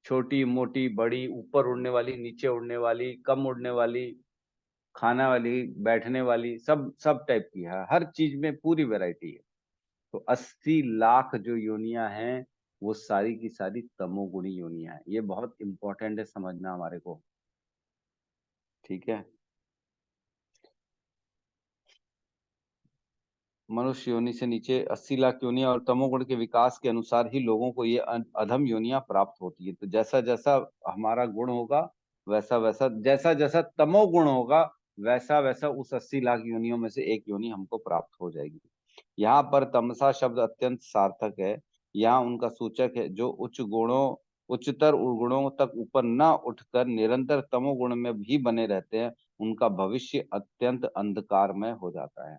छोटी मोटी बड़ी, ऊपर उड़ने वाली, नीचे उड़ने वाली, कम उड़ने वाली, खाना वाली, बैठने वाली, सब सब टाइप की है, हर चीज में पूरी वैरायटी है। तो 80 लाख जो योनियां हैं, वो सारी की सारी तमोगुणी योनियां हैं। ये बहुत इंपॉर्टेंट है समझना हमारे को। ठीक है। मनुष्य योनि से नीचे 80 लाख योनियां, और तमोगुण के विकास के अनुसार ही लोगों को ये अधम योनियां प्राप्त होती है। तो जैसा जैसा हमारा गुण होगा वैसा वैसा, जैसा जैसा तमोगुण होगा वैसा वैसा उस 80 लाख योनियों में से एक योनि हमको प्राप्त हो जाएगी। यहाँ पर तमसा शब्द अत्यंत सार्थक है। यहाँ उनका सूचक है जो उच्चतर गुणों तक ऊपर न उठकर निरंतर तमोगुण में भी बने रहते हैं, उनका भविष्य अत्यंत अंधकारमय हो जाता है।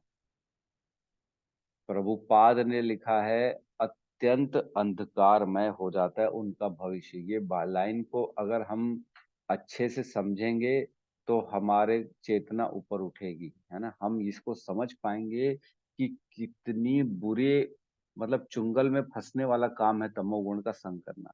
प्रभुपाद ने लिखा है अत्यंत अंधकारमय हो जाता है उनका भविष्य। ये लाइन को अगर हम अच्छे से समझेंगे तो हमारे चेतना ऊपर उठेगी, है ना। हम इसको समझ पाएंगे कि कितनी बुरे, मतलब चुंगल में फंसने वाला काम है तमोगुण का संग करना।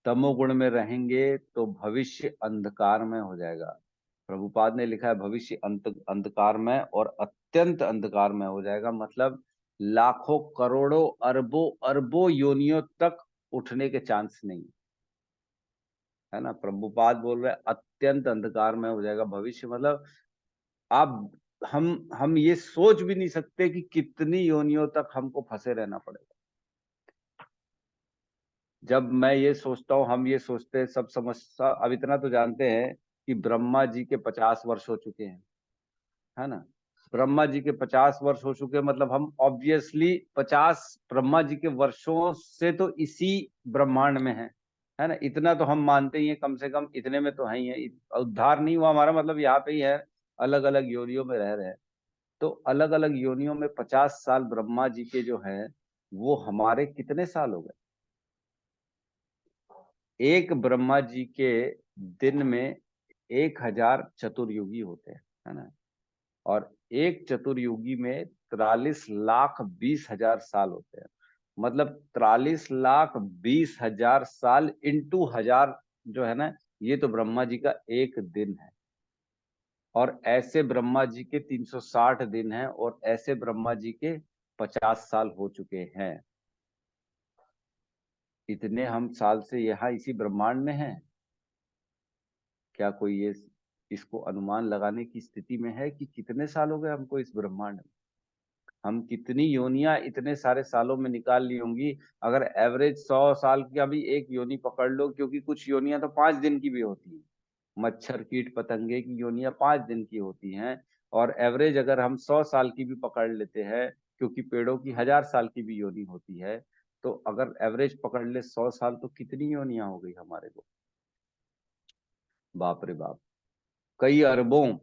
तमोगुण में रहेंगे तो भविष्य अंधकार में हो जाएगा। प्रभुपाद ने लिखा है भविष्य अंधकार में और अत्यंत अंधकार में हो जाएगा, मतलब लाखों करोड़ों अरबों अरबों योनियों तक उठने के चांस नहीं, है ना। प्रभुपाद बोल रहे अत्यंत अंधकार में हो जाएगा भविष्य, मतलब आप हम ये सोच भी नहीं सकते कि कितनी योनियों तक हमको फंसे रहना पड़ेगा। जब मैं ये सोचता हूँ, हम ये सोचते हैं सब समस्या, अब इतना तो जानते हैं कि ब्रह्मा जी के 50 वर्ष हो चुके हैं, है ना। ब्रह्मा जी के 50 वर्ष हो चुके हैं, मतलब हम ऑब्वियसली 50 ब्रह्मा जी के वर्षों से तो इसी ब्रह्मांड में है ना। इतना तो हम मानते ही हैं, कम से कम इतने में तो है ही है। उद्धार नहीं हुआ हमारा, मतलब यहाँ पे ही है, अलग अलग योनियों में रह रहे हैं। तो अलग अलग योनियों में 50 साल ब्रह्मा जी के जो है वो हमारे कितने साल हो गए। एक ब्रह्मा जी के दिन में 1000 चतुर्युगी होते हैं, है ना। और एक चतुर्युगी में 43,20,000 साल होते हैं, मतलब 43,20,000 साल इंटू 1000 जो है ना, ये तो ब्रह्मा जी का एक दिन है। और ऐसे ब्रह्मा जी के 360 दिन हैं, और ऐसे ब्रह्मा जी के 50 साल हो चुके हैं। इतने हम साल से यहाँ इसी ब्रह्मांड में हैं। क्या कोई ये इसको अनुमान लगाने की स्थिति में है कि कितने साल हो गए हमको इस ब्रह्मांड में। हम कितनी योनियां इतने सारे सालों में निकाल ली होंगी। अगर एवरेज 100 साल का भी एक योनि पकड़ लो, क्योंकि कुछ योनियां तो 5 दिन की भी होती हैं। मच्छर कीट पतंगे की योनियां 5 दिन की होती हैं। और एवरेज अगर हम 100 साल की भी पकड़ लेते हैं, क्योंकि पेड़ों की 1000 साल की भी योनि होती है, तो अगर एवरेज पकड़ ले 100 साल, तो कितनी योनियां हो गई हमारे को। बाप रे बाप, कई अरबों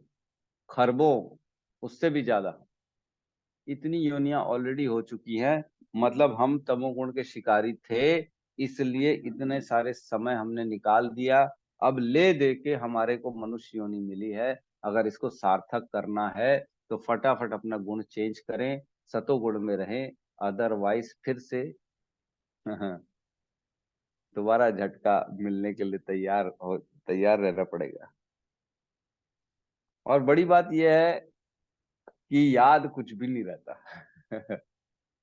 खरबों, उससे भी ज्यादा इतनी योनियां ऑलरेडी हो चुकी हैं। मतलब हम तमोगुण के शिकारी थे, इसलिए इतने सारे समय हमने निकाल दिया। अब ले दे के हमारे को मनुष्य योनि मिली है। अगर इसको सार्थक करना है तो फटाफट अपना गुण चेंज करें, सतोगुण में रहें, अदरवाइज फिर से दोबारा झटका मिलने के लिए तैयार रहना पड़ेगा। और बड़ी बात यह है कि याद कुछ भी नहीं रहता।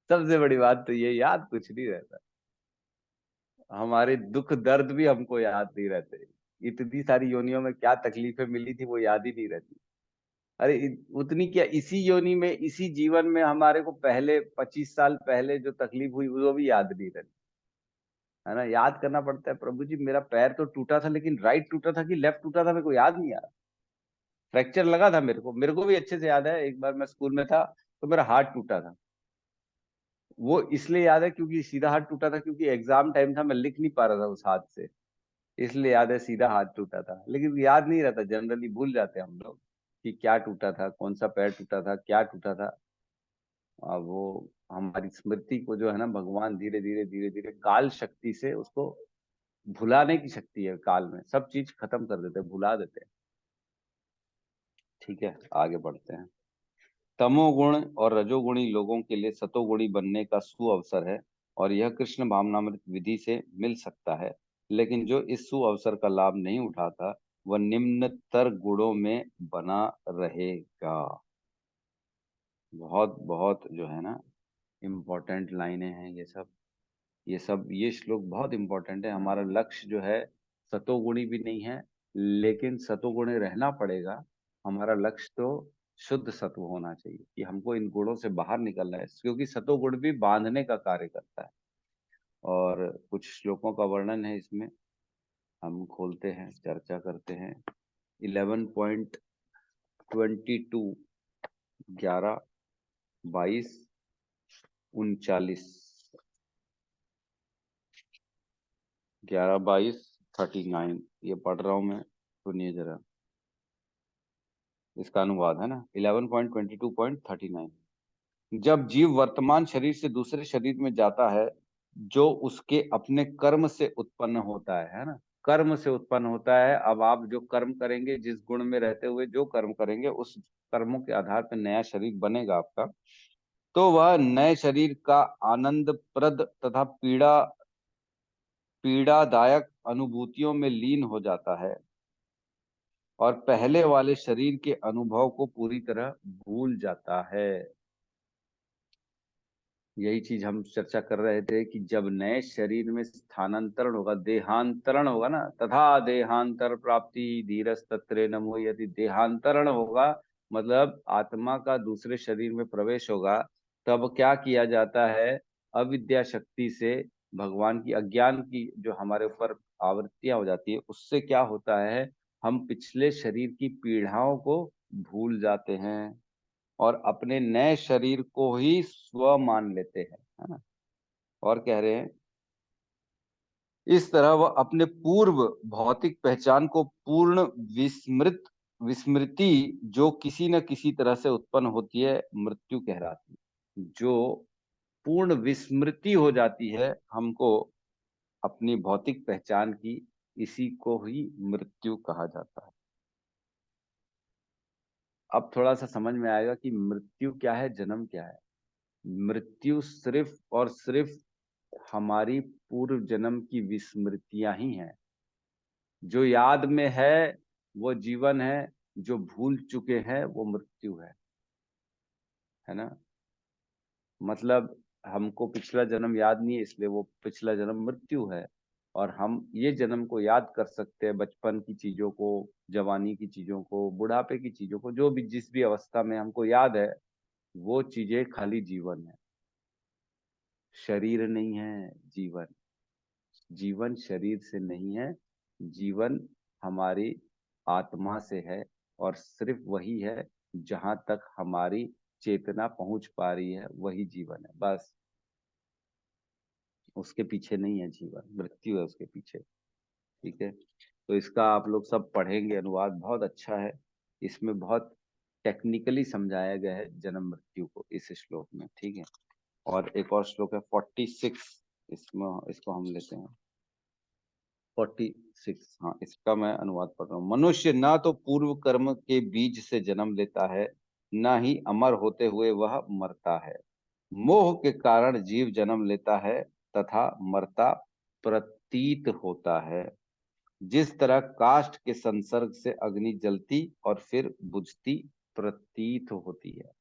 सबसे बड़ी बात तो ये, याद कुछ नहीं रहता। हमारे दुख दर्द भी हमको याद नहीं रहते। इतनी सारी योनियों में क्या तकलीफें मिली थी वो याद ही नहीं रहती। अरे उतनी क्या, इसी योनि में इसी जीवन में हमारे को पहले 25 साल पहले जो तकलीफ हुई वो भी याद नहीं रहती, है ना। याद करना पड़ता है, प्रभु जी मेरा पैर तो टूटा था, लेकिन राइट टूटा था कि लेफ्ट टूटा था मेरे को याद नहीं यार। फ्रैक्चर लगा था मेरे को भी अच्छे से याद है। एक बार मैं स्कूल में था तो मेरा हाथ टूटा था। वो इसलिए याद है क्योंकि सीधा हाथ टूटा था, क्योंकि एग्जाम टाइम था, मैं लिख नहीं पा रहा था उस हाथ से, इसलिए याद है सीधा हाथ टूटा था। लेकिन याद नहीं रहता, जनरली भूल जाते हैं हम लोग कि क्या टूटा था, कौन सा पैर टूटा था, क्या टूटा था। वो हमारी स्मृति को जो है ना, भगवान धीरे धीरे धीरे धीरे काल शक्ति से उसको भुलाने की शक्ति है। काल में सब चीज खत्म कर देते हैं, भुला देते हैं। ठीक है, आगे बढ़ते हैं। तमोगुण और रजोगुणी लोगों के लिए सतोगुणी बनने का सुअवसर है, और यह कृष्ण भावनामृत विधि से मिल सकता है। लेकिन जो इस सुअवसर का लाभ नहीं उठाता वह निम्नतर गुणों में बना रहेगा। बहुत बहुत जो है ना, इम्पोर्टेंट लाइनें हैं ये श्लोक बहुत इम्पोर्टेंट है। हमारा लक्ष्य जो है सतोगुणी भी नहीं है, लेकिन सतोगुणी रहना पड़ेगा। हमारा लक्ष्य तो शुद्ध सत्व होना चाहिए कि हमको इन गुणों से बाहर निकलना है, क्योंकि सतोगुण भी बांधने का कार्य करता है। और कुछ श्लोकों का वर्णन है इसमें, हम खोलते हैं, चर्चा करते हैं। 11.22, 11, 22, 39, 11, 22, 39 ये पढ़ रहा हूं मैं, सुनिए जरा। इसका अनुवाद है ना, 11.22.39। जब जीव वर्तमान शरीर से दूसरे शरीर में जाता है, जो उसके अपने कर्म से उत्पन्न होता है ना, कर्म से उत्पन्न होता है। अब आप जो कर्म करेंगे, जिस गुण में रहते हुए जो कर्म करेंगे, उस कर्मों के आधार पर नया शरीर बनेगा आपका। तो वह नए शरीर का आनंदप्रद तथा पीड़ादायक अनुभूतियों में लीन हो जाता है और पहले वाले शरीर के अनुभव को पूरी तरह भूल जाता है। यही चीज हम चर्चा कर रहे थे कि जब नए शरीर में स्थानांतरण होगा, देहांतरण होगा ना, तथा देहांतर प्राप्ति धीरज तत्रे नमो, यदि देहांतरण होगा मतलब आत्मा का दूसरे शरीर में प्रवेश होगा, तब क्या किया जाता है, अविद्या शक्ति से भगवान की अज्ञान की जो हमारे ऊपर आवृत्तियां हो जाती है, उससे क्या होता है, हम पिछले शरीर की पीड़ाओं को भूल जाते हैं और अपने नए शरीर को ही स्व मान लेते हैं, है ना। और कह रहे हैं इस तरह वह अपने पूर्व भौतिक पहचान को पूर्ण विस्मृति जो किसी न किसी तरह से उत्पन्न होती है, मृत्यु कहलाती है। जो पूर्ण विस्मृति हो जाती है हमको अपनी भौतिक पहचान की, इसी को ही मृत्यु कहा जाता है। अब थोड़ा सा समझ में आएगा कि मृत्यु क्या है, जन्म क्या है। मृत्यु सिर्फ और सिर्फ हमारी पूर्व जन्म की विस्मृतियां ही हैं। जो याद में है वो जीवन है, जो भूल चुके हैं वो मृत्यु है ना। मतलब हमको पिछला जन्म याद नहीं है, इसलिए वो पिछला जन्म मृत्यु है। और हम ये जन्म को याद कर सकते हैं, बचपन की चीजों को, जवानी की चीजों को, बुढ़ापे की चीजों को, जो भी जिस भी अवस्था में हमको याद है, वो चीजें खाली जीवन है, शरीर नहीं है। जीवन, जीवन शरीर से नहीं है, जीवन हमारी आत्मा से है। और सिर्फ वही है जहां तक हमारी चेतना पहुंच पा रही है, वही जीवन है बस। उसके पीछे नहीं है जीवन, मृत्यु है उसके पीछे। ठीक है, तो इसका आप लोग सब पढ़ेंगे, अनुवाद बहुत अच्छा है। इसमें बहुत टेक्निकली समझाया गया है जन्म मृत्यु को इस श्लोक में। ठीक है, और एक और श्लोक है 46, इसमें इसको हम लेते हैं 46। हाँ, इसका मैं अनुवाद पढ़ रहा हूँ। मनुष्य ना तो पूर्व कर्म के बीज से जन्म लेता है, ना ही अमर होते हुए वह मरता है। मोह के कारण जीव जन्म लेता है तथा मरता प्रतीत होता है। जिस तरह काष्ठ के संसर्ग से अग्नि जलती और फिर बुझती प्रतीत होती है।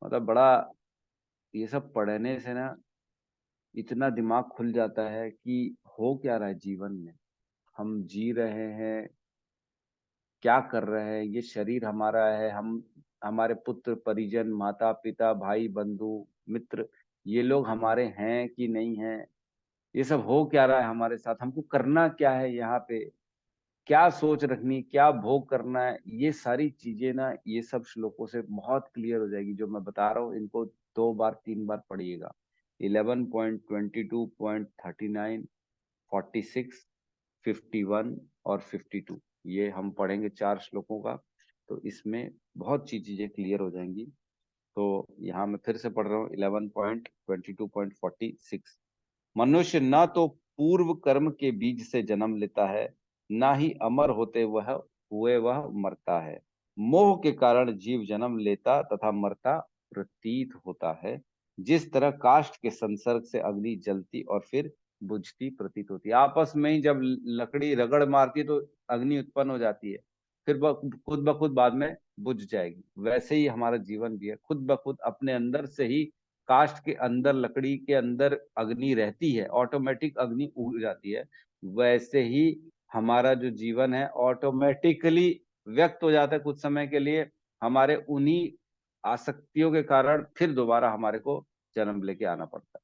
मतलब बड़ा, ये सब पढ़ने से ना इतना दिमाग खुल जाता है कि हो क्या रहा है जीवन में, हम जी रहे हैं, क्या कर रहे हैं, ये शरीर हमारा है, हम, हमारे पुत्र परिजन, माता पिता, भाई बंधु मित्र, ये लोग हमारे हैं कि नहीं हैं, ये सब हो क्या रहा है हमारे साथ, हमको करना क्या है यहाँ पे, क्या सोच रखनी, क्या भोग करना है, ये सारी चीजें ना, ये सब श्लोकों से बहुत क्लियर हो जाएगी जो मैं बता रहा हूँ। इनको 2 बार 3 बार पढ़िएगा। 11.22.39, 46, 51 और 52, ये हम पढ़ेंगे 4 श्लोकों का। तो इसमें बहुत सी चीजें क्लियर हो जाएंगी। तो यहाँ मैं फिर से पढ़ रहा हूँ 11.22.46। मनुष्य ना तो पूर्व कर्म के बीज से जन्म लेता है, ना ही अमर होते वह मरता है। मोह के कारण जीव जन्म लेता तथा मरता प्रतीत होता है। जिस तरह काष्ठ के संसर्ग से अग्नि जलती और फिर बुझती प्रतीत होती है। आपस में ही जब लकड़ी रगड़ मारती है तो अग्नि उत्पन्न हो जाती है, फिर खुद ब खुद बाद में बुझ जाएगी। वैसे ही हमारा जीवन भी है, खुद ब खुद अपने अंदर से ही, काष्ठ के अंदर, लकड़ी के अंदर अग्नि रहती है, ऑटोमेटिक अग्नि उड़ जाती है। वैसे ही हमारा जो जीवन है ऑटोमेटिकली व्यक्त हो जाता है कुछ समय के लिए, हमारे उन्हीं आसक्तियों के कारण फिर दोबारा हमारे को जन्म लेके आना पड़ता है।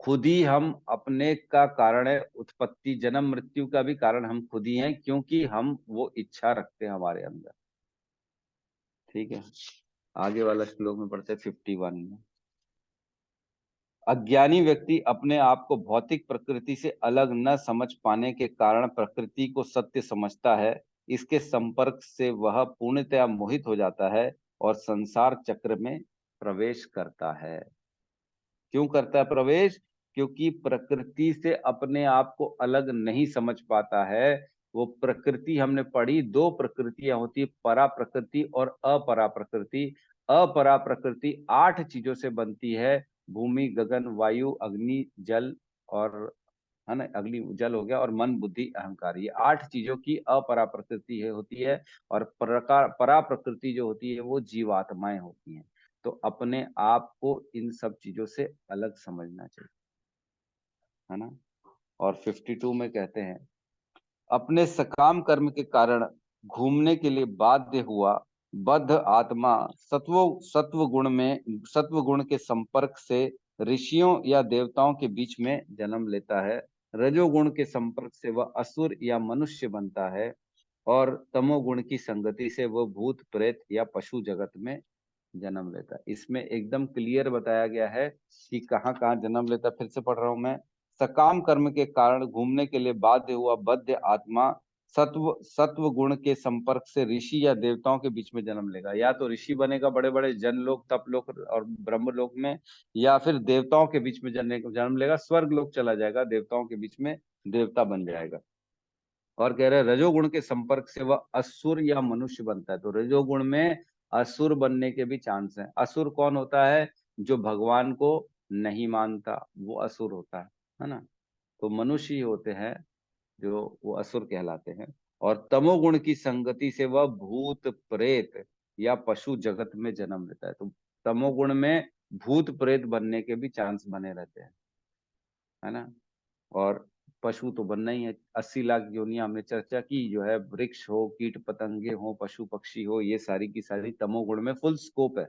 खुद ही हम अपने का कारण है, उत्पत्ति जन्म मृत्यु का भी कारण हम खुद ही हैं, क्योंकि हम वो इच्छा रखते हैं हमारे अंदर। ठीक है, आगे वाला श्लोक में पढ़ते हैं 51 में। अज्ञानी व्यक्ति अपने आप को भौतिक प्रकृति से अलग न समझ पाने के कारण प्रकृति को सत्य समझता है। इसके संपर्क से वह पूर्णतया मोहित हो जाता है और संसार चक्र में प्रवेश करता है। क्यों करता है प्रवेश? क्योंकि प्रकृति से अपने आप को अलग नहीं समझ पाता है। वो प्रकृति हमने पढ़ी, दो प्रकृतियां होती है, परा प्रकृति और अपरा प्रकृति। अपरा प्रकृति 8 चीजों से बनती है, भूमि, गगन, वायु, अग्नि, जल और, है ना, अग्नि जल हो गया, और मन, बुद्धि, अहंकार। ये 8 चीजों की अपरा प्रकृति होती है। और परा प्रकृति जो होती है वो जीवात्माएं होती हैं। तो अपने आप को इन सब चीजों से अलग समझना चाहिए, है ना। और 52 में कहते हैं, अपने सकाम कर्म के कारण घूमने के लिए बाध्य हुआ बद्ध आत्मा सत्व गुण के संपर्क से ऋषियों या देवताओं के बीच में जन्म लेता है। रजोगुण के संपर्क से वह असुर या मनुष्य बनता है, और तमोगुण की संगति से वह भूत, प्रेत या पशु जगत में जन्म लेता है। इसमें एकदम क्लियर बताया गया है कि कहाँ कहाँ जन्म लेता है। फिर से पढ़ रहा हूं मैं। सकाम कर्म के कारण घूमने के लिए बाध्य हुआ बद्ध आत्मा सत्व गुण के संपर्क से ऋषि या देवताओं के बीच में जन्म लेगा। या तो ऋषि बनेगा बड़े बड़े जनलोक, तपलोक और ब्रह्मलोक में, या फिर देवताओं के बीच में जन्म लेगा, स्वर्ग लोक चला जाएगा, देवताओं के बीच में देवता बन जाएगा। और कह रहे हैं रजोगुण के संपर्क से वह असुर या मनुष्य बनता है। तो रजोगुण में असुर बनने के भी चांस हैं। असुर कौन होता है? जो भगवान को नहीं मानता, वो असुर होता है ना। तो मनुष्य ही होते हैं जो वो असुर कहलाते हैं। और तमोगुण की संगति से वह भूत, प्रेत या पशु जगत में जन्म लेता है। तो तमोगुण में भूत प्रेत बनने के भी चांस बने रहते हैं, है ना। और पशु तो बनना ही है। 80 लाख योनियां हमने चर्चा की, जो है वृक्ष हो, कीट पतंगे हो, पशु पक्षी हो, ये सारी की सारी तमोगुण में फुल स्कोप है।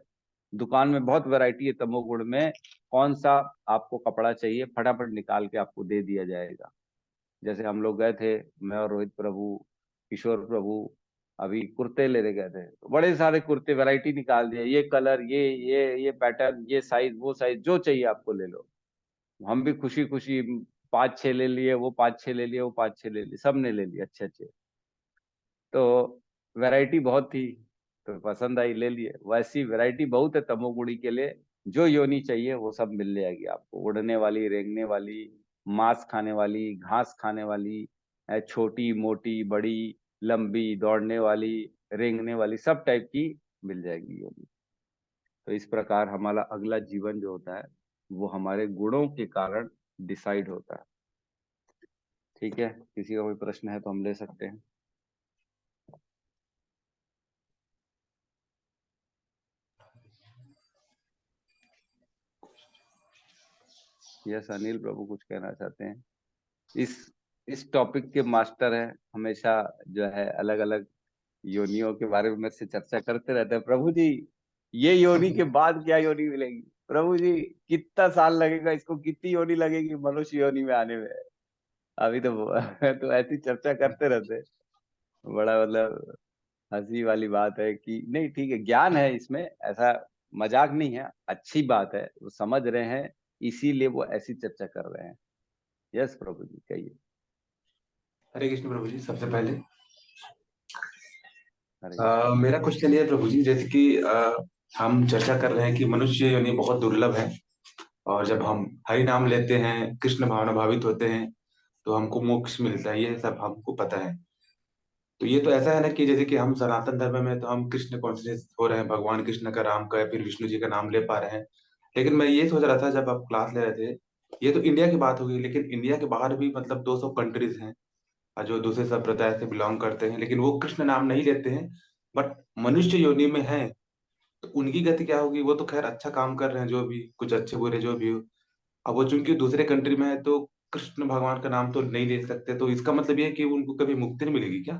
दुकान में बहुत वैरायटी है तमोगुण में। कौन सा आपको कपड़ा चाहिए, फटाफट निकाल के आपको दे दिया जाएगा। जैसे हम लोग गए थे, मैं और रोहित प्रभु, किशोर प्रभु, अभी कुर्ते लेने गए थे, तो बड़े सारे कुर्ते वैरायटी निकाल दिए, ये कलर, ये पैटर्न, ये साइज, वो साइज, जो चाहिए आपको ले लो। हम भी खुशी खुशी 5-6 ले लिए, वो 5-6 ले लिए, वो 5-6 ले लिए, सब ने ले लिए अच्छे अच्छे। तो वैरायटी बहुत थी, तो पसंद आई, ले लिए। वैसी वैरायटी बहुत है तमोगुणी के लिए। जो योनि चाहिए वो सब मिल जाएगी आपको, उड़ने वाली, रेंगने वाली, मांस खाने वाली, घास खाने वाली, छोटी मोटी बड़ी, लंबी, दौड़ने वाली, रेंगने वाली, सब टाइप की मिल जाएगी योनि। तो इस प्रकार हमारा अगला जीवन जो होता है वो हमारे गुणों के कारण डिसाइड होता है। ठीक है, किसी का कोई प्रश्न है तो हम ले सकते हैं। यस अनिल प्रभु कुछ कहना चाहते हैं? इस टॉपिक के मास्टर है, हमेशा जो है अलग अलग योनियों के बारे में मेरे से चर्चा करते रहते हैं। प्रभु जी, ये योनि के बाद क्या योनि मिलेगी? प्रभु जी, कितना साल लगेगा इसको, कितनी योनि लगेगी मनुष्य योनि में आने में? अभी तो तो ऐसी चर्चा करते रहते हैं। बड़ा मतलब हंसी वाली बात है कि नहीं, ठीक है, ज्ञान है इसमें, ऐसा मजाक नहीं है, अच्छी बात है, वो समझ रहे हैं, इसीलिए वो ऐसी चर्चा कर रहे हैं। यस प्रभु जी कहिए। हरे कृष्ण प्रभु जी। सबसे पहले हरे मेरा क्वेश्चन ये है प्रभु जी, जैसे कि हम चर्चा कर रहे हैं कि मनुष्य योनि बहुत दुर्लभ है, और जब हम हरि नाम लेते हैं, कृष्ण भावना भावित होते हैं, तो हमको मोक्ष मिलता है, ये सब हमको पता है। तो ये तो ऐसा है ना कि जैसे कि हम सनातन धर्म में तो हम कृष्ण कॉन्शियस हो रहे हैं, भगवान कृष्ण का, राम का या फिर विष्णु जी का नाम ले पा रहे हैं। लेकिन मैं ये सोच रहा था जब आप क्लास ले रहे थे, ये तो इंडिया की बात होगी, लेकिन इंडिया के बाहर भी मतलब 200 कंट्रीज हैं जो दूसरे संप्रदाय से बिलोंग करते हैं, लेकिन वो कृष्ण नाम नहीं लेते हैं, बट मनुष्य योनि में है। तो उनकी गति क्या होगी? वो तो खैर अच्छा काम कर रहे हैं, जो भी कुछ अच्छे बुरे जो भी हो। अब वो चूंकि दूसरे कंट्री में है तो कृष्ण भगवान का नाम तो नहीं ले सकते, तो इसका मतलब ये है कि उनको कभी मुक्ति नहीं मिलेगी क्या?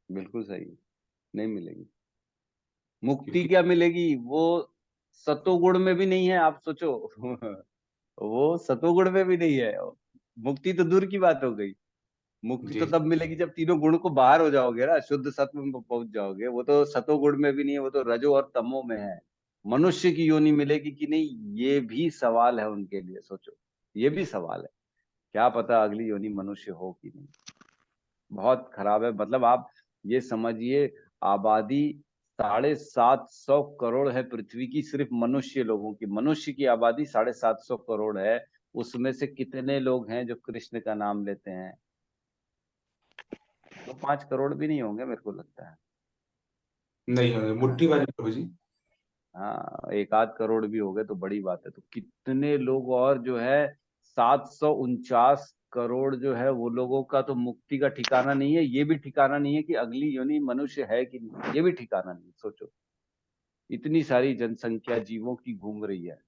बिल्कुल सही। नहीं मिलेगी। मुक्ति क्या मिलेगी, वो सतोगुण में भी नहीं है, आप सोचो। वो सतोगुण में भी नहीं है। मुक्ति तो दूर की बात हो गई। मुक्ति तो जी तब मिलेगी जब तीनों गुण को बाहर हो जाओगे ना, शुद्ध सत्व में पहुंच जाओगे। वो तो सतोगुण में भी नहीं है, वो तो रजो और तमो में है। मनुष्य की योनि मिलेगी कि नहीं, ये भी सवाल है उनके लिए, सोचो। ये भी सवाल है, क्या पता अगली योनि मनुष्य हो कि नहीं। बहुत खराब है। मतलब आप ये समझिए, आबादी 750 करोड़ है पृथ्वी की, सिर्फ मनुष्य लोगों की। मनुष्य की आबादी 750 करोड़ है। उसमें से कितने लोग हैं जो कृष्ण का नाम लेते हैं? तो 5 करोड़ भी नहीं होंगे मेरे को लगता है। नहीं होंगे, मुट्ठी भर प्रभु जी। हाँ, 1 आध करोड़ भी हो गए तो बड़ी बात है। तो कितने लोग, और जो है 749 करोड़ जो है वो लोगों का तो मुक्ति का ठिकाना नहीं है। ये भी ठिकाना नहीं है कि अगली योनि मनुष्य है कि नहीं, ये भी ठिकाना नहीं। सोचो, इतनी सारी जनसंख्या जीवों की घूम रही है।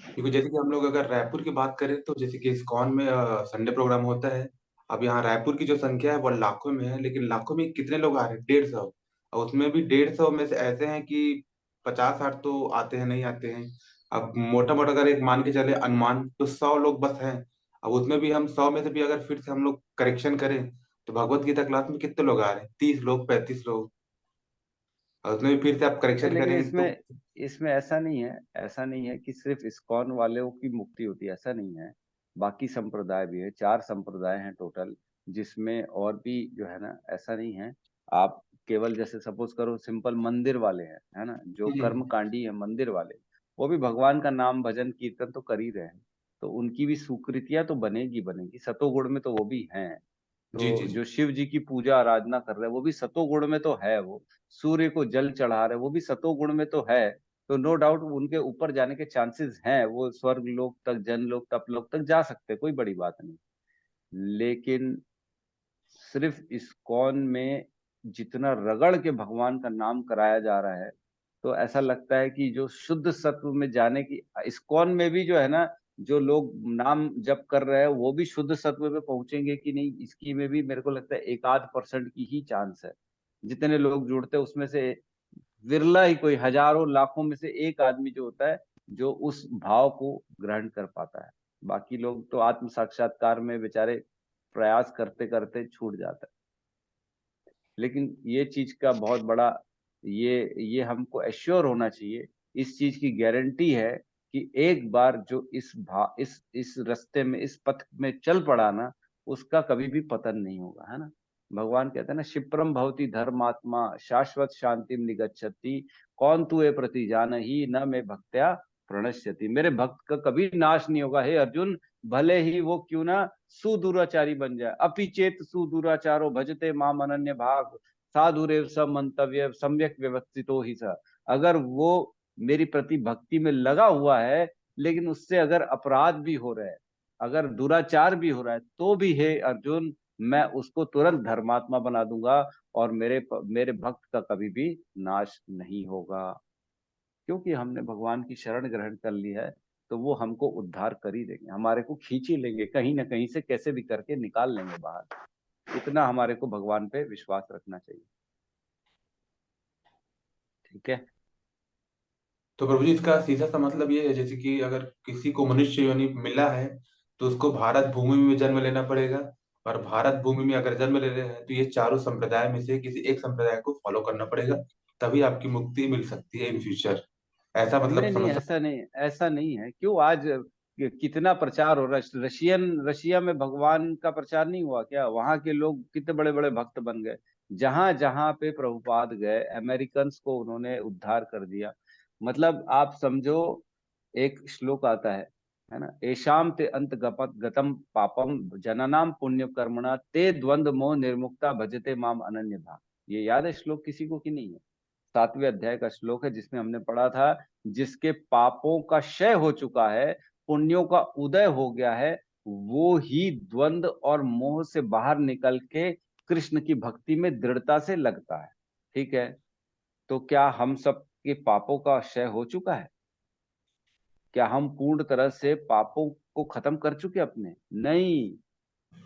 क्योंकि जैसे कि हम लोग अगर रायपुर की बात करें तो जैसे कि इस्कॉन में संडे प्रोग्राम होता है। अब यहाँ रायपुर की जो संख्या है वो लाखों में है, लेकिन लाखों में कितने लोग आ रहे हैं? 150। और उसमें भी 150 में से ऐसे हैं कि 50-60 तो आते हैं, नहीं आते हैं। अब मोटा मोटा अगर एक मान के चले अनुमान, तो 100 लोग बस हैं। अब उसमें भी हम 100 में से भी अगर फिर से हम लोग करेक्शन करें तो भगवत गीता क्लास में कितने लोग आ रहे हैं? 30 लोग, 35 लोग। और उसमें भी फिर से आप करेक्शन लेकिन करें तो इसमें इसमें ऐसा नहीं है, ऐसा नहीं है कि सिर्फ इस्कॉन वालों की मुक्ति होती है, ऐसा नहीं है। बाकी संप्रदाय भी है, 4 संप्रदाय हैं टोटल, जिसमें और भी जो है ना, ऐसा नहीं है। आप केवल जैसे सपोज करो, सिंपल मंदिर वाले हैं, है ना, जो कर्मकांडी है मंदिर वाले, वो भी भगवान का नाम भजन कीर्तन तो कर ही रहे हैं। तो उनकी भी स्वीकृतियां तो बनेगी बनेगी, सतोगुण में तो वो भी हैं। जी जी तो जी। जो शिव जी की पूजा आराधना कर रहे हैं वो भी सतोगुण में तो है। वो सूर्य को जल चढ़ा रहे हैं वो भी सतोगुण में तो है। तो नो डाउट उनके ऊपर जाने के चांसेस हैं, वो स्वर्ग लोक तक, जनलोक, तपलोक तक जा सकते हैं, कोई बड़ी बात नहीं। लेकिन सिर्फ इस्कॉन में जितना रगड़ के भगवान का नाम कराया जा रहा है, तो ऐसा लगता है कि जो शुद्ध सत्व में जाने की, इस्कॉन में भी जो है ना, जो लोग नाम जप कर रहे हैं वो भी शुद्ध सत्व में पहुंचेंगे कि नहीं, इसकी में भी मेरे को लगता है 1 आध% की ही चांस है। जितने लोग जुड़ते हैं उसमें से विरला ही, कोई हजारों लाखों में से एक आदमी जो होता है जो उस भाव को ग्रहण कर पाता है। बाकी लोग तो आत्म साक्षात्कार में बेचारे प्रयास करते करते छूट जाता है। लेकिन ये चीज का बहुत बड़ा, ये हमको एश्योर होना चाहिए, इस चीज की गारंटी है कि एक बार जो इस रास्ते में, इस पथ में चल पड़ा ना, उसका कभी भी पतन नहीं होगा, है ना। भगवान कहते हैं ना, क्षिप्रम भवति धर्मात्मा शाश्वत शांतिम निगच्छति, कौन तू ए प्रति जान ही न में भक्त्या प्रणश्यति। मेरे भक्त का कभी नाश नहीं होगा हे अर्जुन, भले ही वो क्यों ना सुदुराचारी बन जाए। अपि चेत सुदुराचारो भजते माम अनन्य भाग, साधुरेव सब मंतव्य सम्यक व्यवस्थितो ही स। अगर वो मेरी प्रति भक्ति में लगा हुआ है, लेकिन उससे अगर अपराध भी हो रहा है, अगर दुराचार भी हो रहा है, तो भी हे अर्जुन, मैं उसको तुरंत धर्मात्मा बना दूंगा, और मेरे भक्त का कभी भी नाश नहीं होगा। क्योंकि हमने भगवान की शरण ग्रहण कर ली है, तो वो हमको उद्धार कर ही देंगे, हमारे को खींच ही लेंगे, कहीं ना कहीं से कैसे भी करके निकाल लेंगे बाहर। इतना हमारे को भगवान पे विश्वास रखना चाहिए। ठीक है। तो प्रभु जी, इसका सीधा सा मतलब ये है जैसे कि अगर किसी को मनुष्य योनि मिला है तो उसको भारत भूमि में जन्म लेना पड़ेगा। और भारत भूमि में अगर जन्म ले रहे हैं तो ये चारों संप्रदाय में से किसी एक संप्रदाय को फॉलो करना पड़ेगा, तभी आपकी मुक्ति मिल सकती है इन फ्यूचर। ऐसा मतलब नहीं नहीं, समझ सकते ऐसा नहीं, ऐसा नहीं है। क्यों आज कितना प्रचार हो रहा है, रशिया में भगवान का प्रचार नहीं हुआ क्या? वहां के लोग कितने बड़े बड़े भक्त बन गए। जहां जहां पे प्रभुपाद गए, अमेरिकन को उन्होंने उद्धार कर दिया। मतलब आप समझो, एक श्लोक आता है ना, एशाम ते अंत गतम पापम जननाम पुण्य कर्मणा ते द्वंद्व मोह निर्मुक्ता भजते माम अनन्य भाव। ये याद है श्लोक किसी को कि नहीं है? 7वें अध्याय का श्लोक है, जिसमें हमने पढ़ा था, जिसके पापों का क्षय हो चुका है, पुण्यों का उदय हो गया है, वो ही द्वंद्व और मोह से बाहर निकल के कृष्ण की भक्ति में दृढ़ता से लगता है। ठीक है। तो क्या हम सब के पापों का क्षय हो चुका है? क्या हम पूर्ण तरह से पापों को खत्म कर चुके अपने? नहीं।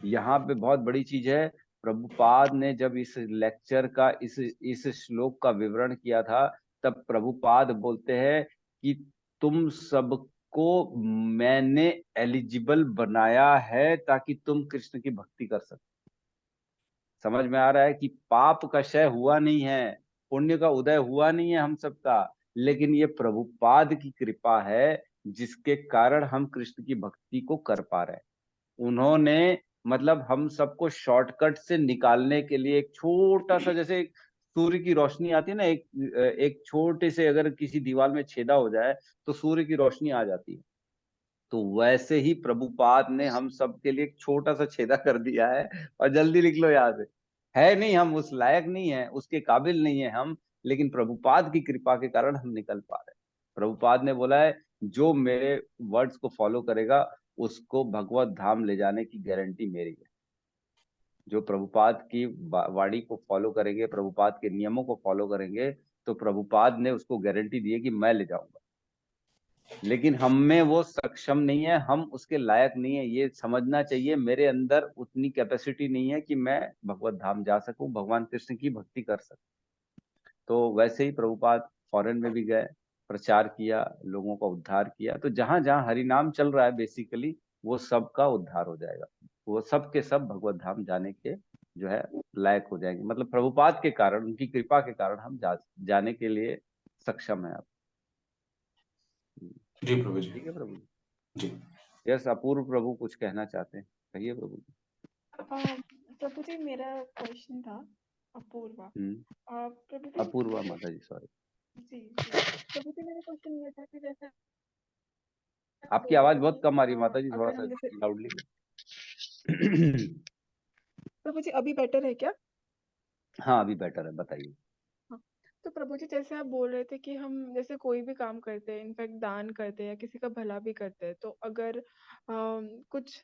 यहाँ पे बहुत बड़ी चीज है, प्रभुपाद ने जब इस लेक्चर का इस श्लोक का विवरण किया था, तब प्रभुपाद बोलते हैं कि तुम सबको मैंने एलिजिबल बनाया है ताकि तुम कृष्ण की भक्ति कर सको। समझ में आ रहा है कि पाप का क्षय हुआ नहीं है, पुण्य का उदय हुआ नहीं है हम सबका, लेकिन ये प्रभुपाद की कृपा है जिसके कारण हम कृष्ण की भक्ति को कर पा रहे हैं। उन्होंने मतलब हम सबको शॉर्टकट से निकालने के लिए एक छोटा सा, जैसे एक सूर्य की रोशनी आती है ना, एक छोटे से अगर किसी दीवार में छेदा हो जाए तो सूर्य की रोशनी आ जाती है। तो वैसे ही प्रभुपाद ने हम सब के लिए एक छोटा सा छेदा कर दिया है। और जल्दी लिख लो याद है नहीं, हम उस लायक नहीं है, उसके काबिल नहीं है हम, लेकिन प्रभुपाद की कृपा के कारण हम निकल पा रहे हैं। प्रभुपाद ने बोला है जो मेरे वर्ड्स को फॉलो करेगा उसको भगवत धाम ले जाने की गारंटी मेरी है। जो प्रभुपाद की वाणी को फॉलो करेंगे, प्रभुपाद के नियमों को फॉलो करेंगे, तो प्रभुपाद ने उसको गारंटी दी है कि मैं ले जाऊंगा। लेकिन हम में वो सक्षम नहीं है, हम उसके लायक नहीं है। ये समझना चाहिए मेरे अंदर उतनी कैपेसिटी नहीं है कि मैं भगवत धाम जा सकूं, भगवान कृष्ण की भक्ति कर सकूं। तो वैसे ही प्रभुपाद फॉरेन में भी गए, प्रचार किया, लोगों का उद्धार किया। तो जहां जहां हरि नाम चल रहा है बेसिकली वो सबका उद्धार हो जाएगा, वो सब के सब भगवत धाम जाने के जो है लायक हो जाएंगे। मतलब प्रभुपाद के कारण, उनकी कृपा के कारण हम जाने के लिए सक्षम है। आप जी प्रभु जी। ठीक है प्रभु जी। जी यस, अपूर्व प्रभु कुछ कहना चाहते हैं, कहिए प्रभु जी। प्रभु जी मेरा क्वेश्चन था अपूर्वा। प्रभु जी अपूर्वा माता जी, सॉरी। जी प्रभु जी मेरा क्वेश्चन ये था कि जैसे आपकी बोल आवाज रहे बहुत थे कम आ रही है माता जी, थोड़ा अगर सा हम जैसे लाउडली। प्रभु जी अभी बेटर है क्या? हाँ अभी बेटर है, बताइए। हाँ, तो प्रभु जी जैसे आप बोल रहे थे कि हम जैसे कोई भी काम करते हैं, इनफैक्ट दान करते हैं या किसी का भला भी करते हैं, तो अगर कुछ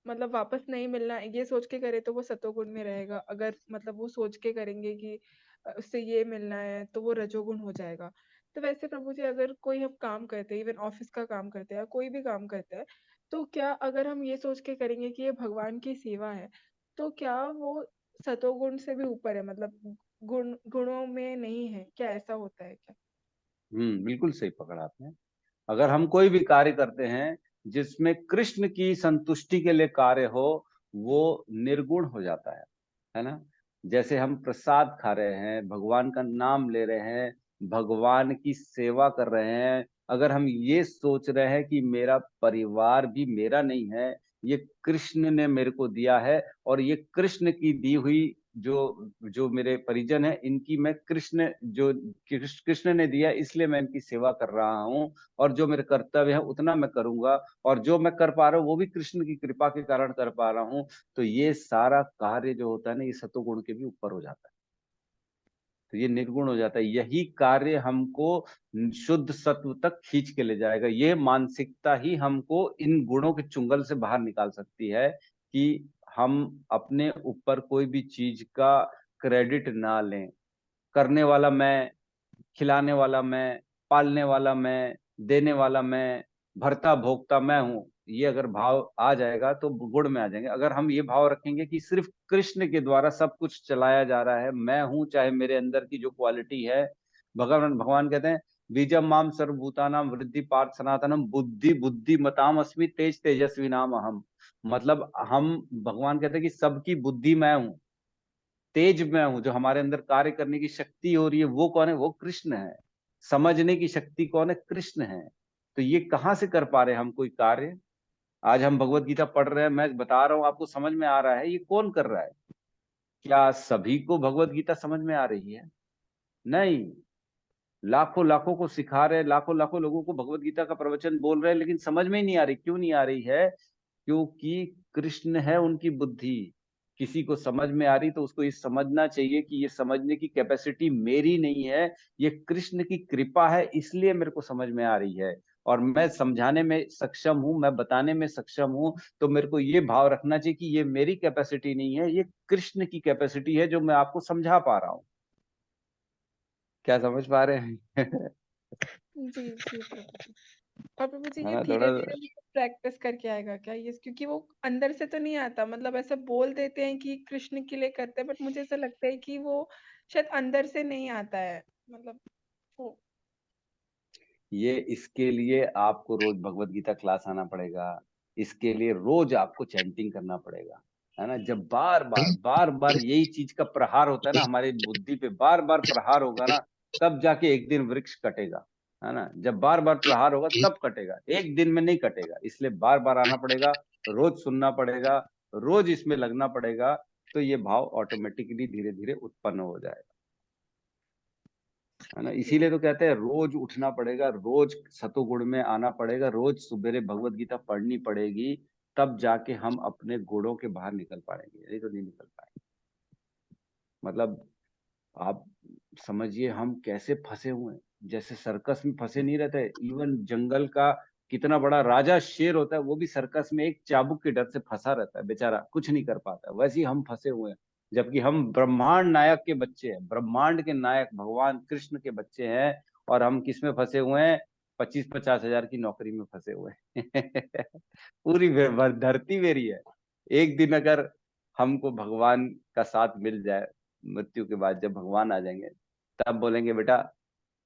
मतलब वापस नहीं मिलना ये सोच के करे तो वो सतोगुण में रहेगा। अगर मतलब वो सोच के करेंगे कि उससे ये मिलना है तो वो रजोगुण हो जाएगा। तो वैसे प्रभु जी अगर कोई हम काम करते हैं, इवन ऑफिस का काम करते हैं या कोई भी काम करते हैं, तो क्या अगर हम ये सोच के करेंगे कि ये भगवान की सेवा है, तो क्या वो सतोगुण से भी ऊपर है, मतलब गुणों में नहीं है क्या? ऐसा होता है क्या? बिल्कुल सही पकड़ा आपने। अगर हम कोई भी कार्य करते हैं जिसमें कृष्ण की संतुष्टि के लिए कार्य हो, वो निर्गुण हो जाता है ना। जैसे हम प्रसाद खा रहे हैं, भगवान का नाम ले रहे हैं, भगवान की सेवा कर रहे हैं, अगर हम ये सोच रहे हैं कि मेरा परिवार भी मेरा नहीं है, ये कृष्ण ने मेरे को दिया है, और ये कृष्ण की दी हुई जो जो मेरे परिजन है इनकी मैं कृष्ण जो कृष्ण ने दिया इसलिए मैं इनकी सेवा कर रहा हूँ, और जो मेरे कर्तव्य है उतना मैं करूंगा, और जो मैं कर पा रहा हूँ वो भी कृष्ण की कृपा के कारण कर पा रहा हूँ, तो ये सारा कार्य जो होता है ना, ये सतोगुण के भी ऊपर हो जाता है, तो ये निर्गुण हो जाता है। यही कार्य हमको शुद्ध सत्व तक खींच के ले जाएगा। ये मानसिकता ही हमको इन गुणों के चुंगल से बाहर निकाल सकती है कि हम अपने ऊपर कोई भी चीज का क्रेडिट ना लें। करने वाला मैं, खिलाने वाला मैं, पालने वाला मैं, देने वाला मैं, भरता भोगता मैं हूँ, ये अगर भाव आ जाएगा तो गुण में आ जाएंगे। अगर हम ये भाव रखेंगे कि सिर्फ कृष्ण के द्वारा सब कुछ चलाया जा रहा है, मैं हूँ चाहे मेरे अंदर की जो क्वालिटी है, भगवान भगवान कहते हैं बीजम माम सर्वभूतानाम वृद्धि पार्थ सनातनम बुद्धि बुद्धिमताम अस्मि तेज तेजस्वी नाम अहम। मतलब हम, भगवान कहते हैं कि सबकी बुद्धि मैं हूँ, तेज मैं हूं, जो हमारे अंदर कार्य करने की शक्ति हो रही है वो कौन है? वो कृष्ण है। समझने की शक्ति कौन है? कृष्ण है। तो ये कहाँ से कर पा रहे हैं हम कोई कार्य? आज हम भगवत गीता पढ़ रहे हैं, मैं बता रहा हूँ आपको, समझ में आ रहा है, ये कौन कर रहा है? क्या सभी को भगवत गीता समझ में आ रही है? नहीं। लाखों लाखों को सिखा रहे हैं, लाखों लाखों लोगों को भगवत गीता का प्रवचन बोल रहे हैं, लेकिन समझ में ही नहीं आ रही। क्यों नहीं आ रही है? क्योंकि कृष्ण है उनकी बुद्धि। किसी को समझ में आ रही तो उसको ये समझना चाहिए कि ये समझने की कैपेसिटी मेरी नहीं है, ये कृष्ण की कृपा है, इसलिए मेरे को समझ में आ रही है, और मैं समझाने में सक्षम हूँ, मैं बताने में सक्षम हूँ। तो मेरे को ये भाव रखना चाहिए कि ये मेरी कैपेसिटी नहीं है, ये कृष्ण की कैपेसिटी है जो मैं आपको समझा पा रहा हूँ। क्या समझ पा रहे हैं? जी जी प्रभु जी। और प्रभु जी है ये ना। धीरे थोड़ा धीरे प्रैक्टिस करके आएगा क्या ये, क्योंकि वो अंदर से तो नहीं आता, मतलब ऐसे बोल देते हैं कि कृष्ण के लिए करते हैं, बट मुझे ऐसा लगता है कि वो शायद अंदर से नहीं आता है, मतलब वो। ये इसके लिए आपको रोज भगवत गीता क्लास आना पड़ेगा। इसके लिए रोज आपको चैंटिंग करना पड़ेगा, है ना। जब बार बार यही चीज का प्रहार होता है ना, हमारी बुद्धि पे बार बार प्रहार होगा ना, तब जाके एक दिन वृक्ष कटेगा, है ना। जब बार बार प्रहार होगा तब कटेगा, एक दिन में नहीं कटेगा। इसलिए बार बार आना पड़ेगा, रोज सुनना पड़ेगा, रोज इसमें लगना पड़ेगा, तो ये भाव ऑटोमेटिकली धीरे धीरे उत्पन्न हो जाएगा, है ना। इसीलिए तो कहते हैं रोज उठना पड़ेगा, रोज सतोगुण में आना पड़ेगा, रोज सुबेरे भगवत गीता पढ़नी पड़ेगी, तब जाके हम अपने गुणों के बाहर निकल पाएंगे, यही तो नहीं निकल पाएंगे। मतलब आप समझिए हम कैसे फंसे हुए हैं, जैसे सर्कस में फंसे नहीं रहते। इवन जंगल का कितना बड़ा राजा शेर होता है, वो भी सर्कस में एक चाबुक के डर से फंसा रहता है, बेचारा कुछ नहीं कर पाता। वैसे ही हम फंसे हुए हैं, जबकि हम ब्रह्मांड नायक के बच्चे हैं, ब्रह्मांड के नायक भगवान कृष्ण के बच्चे हैं, और हम किस में फंसे हुए हैं? 25-50 हजार की नौकरी में फंसे हुए हैं। पूरी धरती मेरी है। एक दिन अगर हमको भगवान का साथ मिल जाए, मृत्यु के बाद जब भगवान आ जाएंगे, तब बोलेंगे बेटा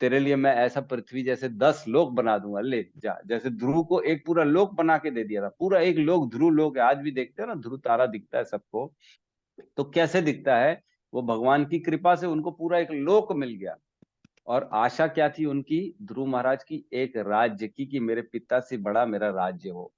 तेरे लिए मैं ऐसा पृथ्वी जैसे 10 लोक बना दूंगा, ले जा। जैसे ध्रुव को एक पूरा लोक बना के दे दिया था, पूरा एक लोक ध्रुव लोक है। आज भी देखते हो ना, ध्रुव तारा दिखता है सबको, तो कैसे दिखता है? वो भगवान की कृपा से उनको पूरा एक लोक मिल गया। और आशा क्या थी उनकी, ध्रुव महाराज की? एक राज्य की, कि मेरे पिता से बड़ा मेरा राज्य हो,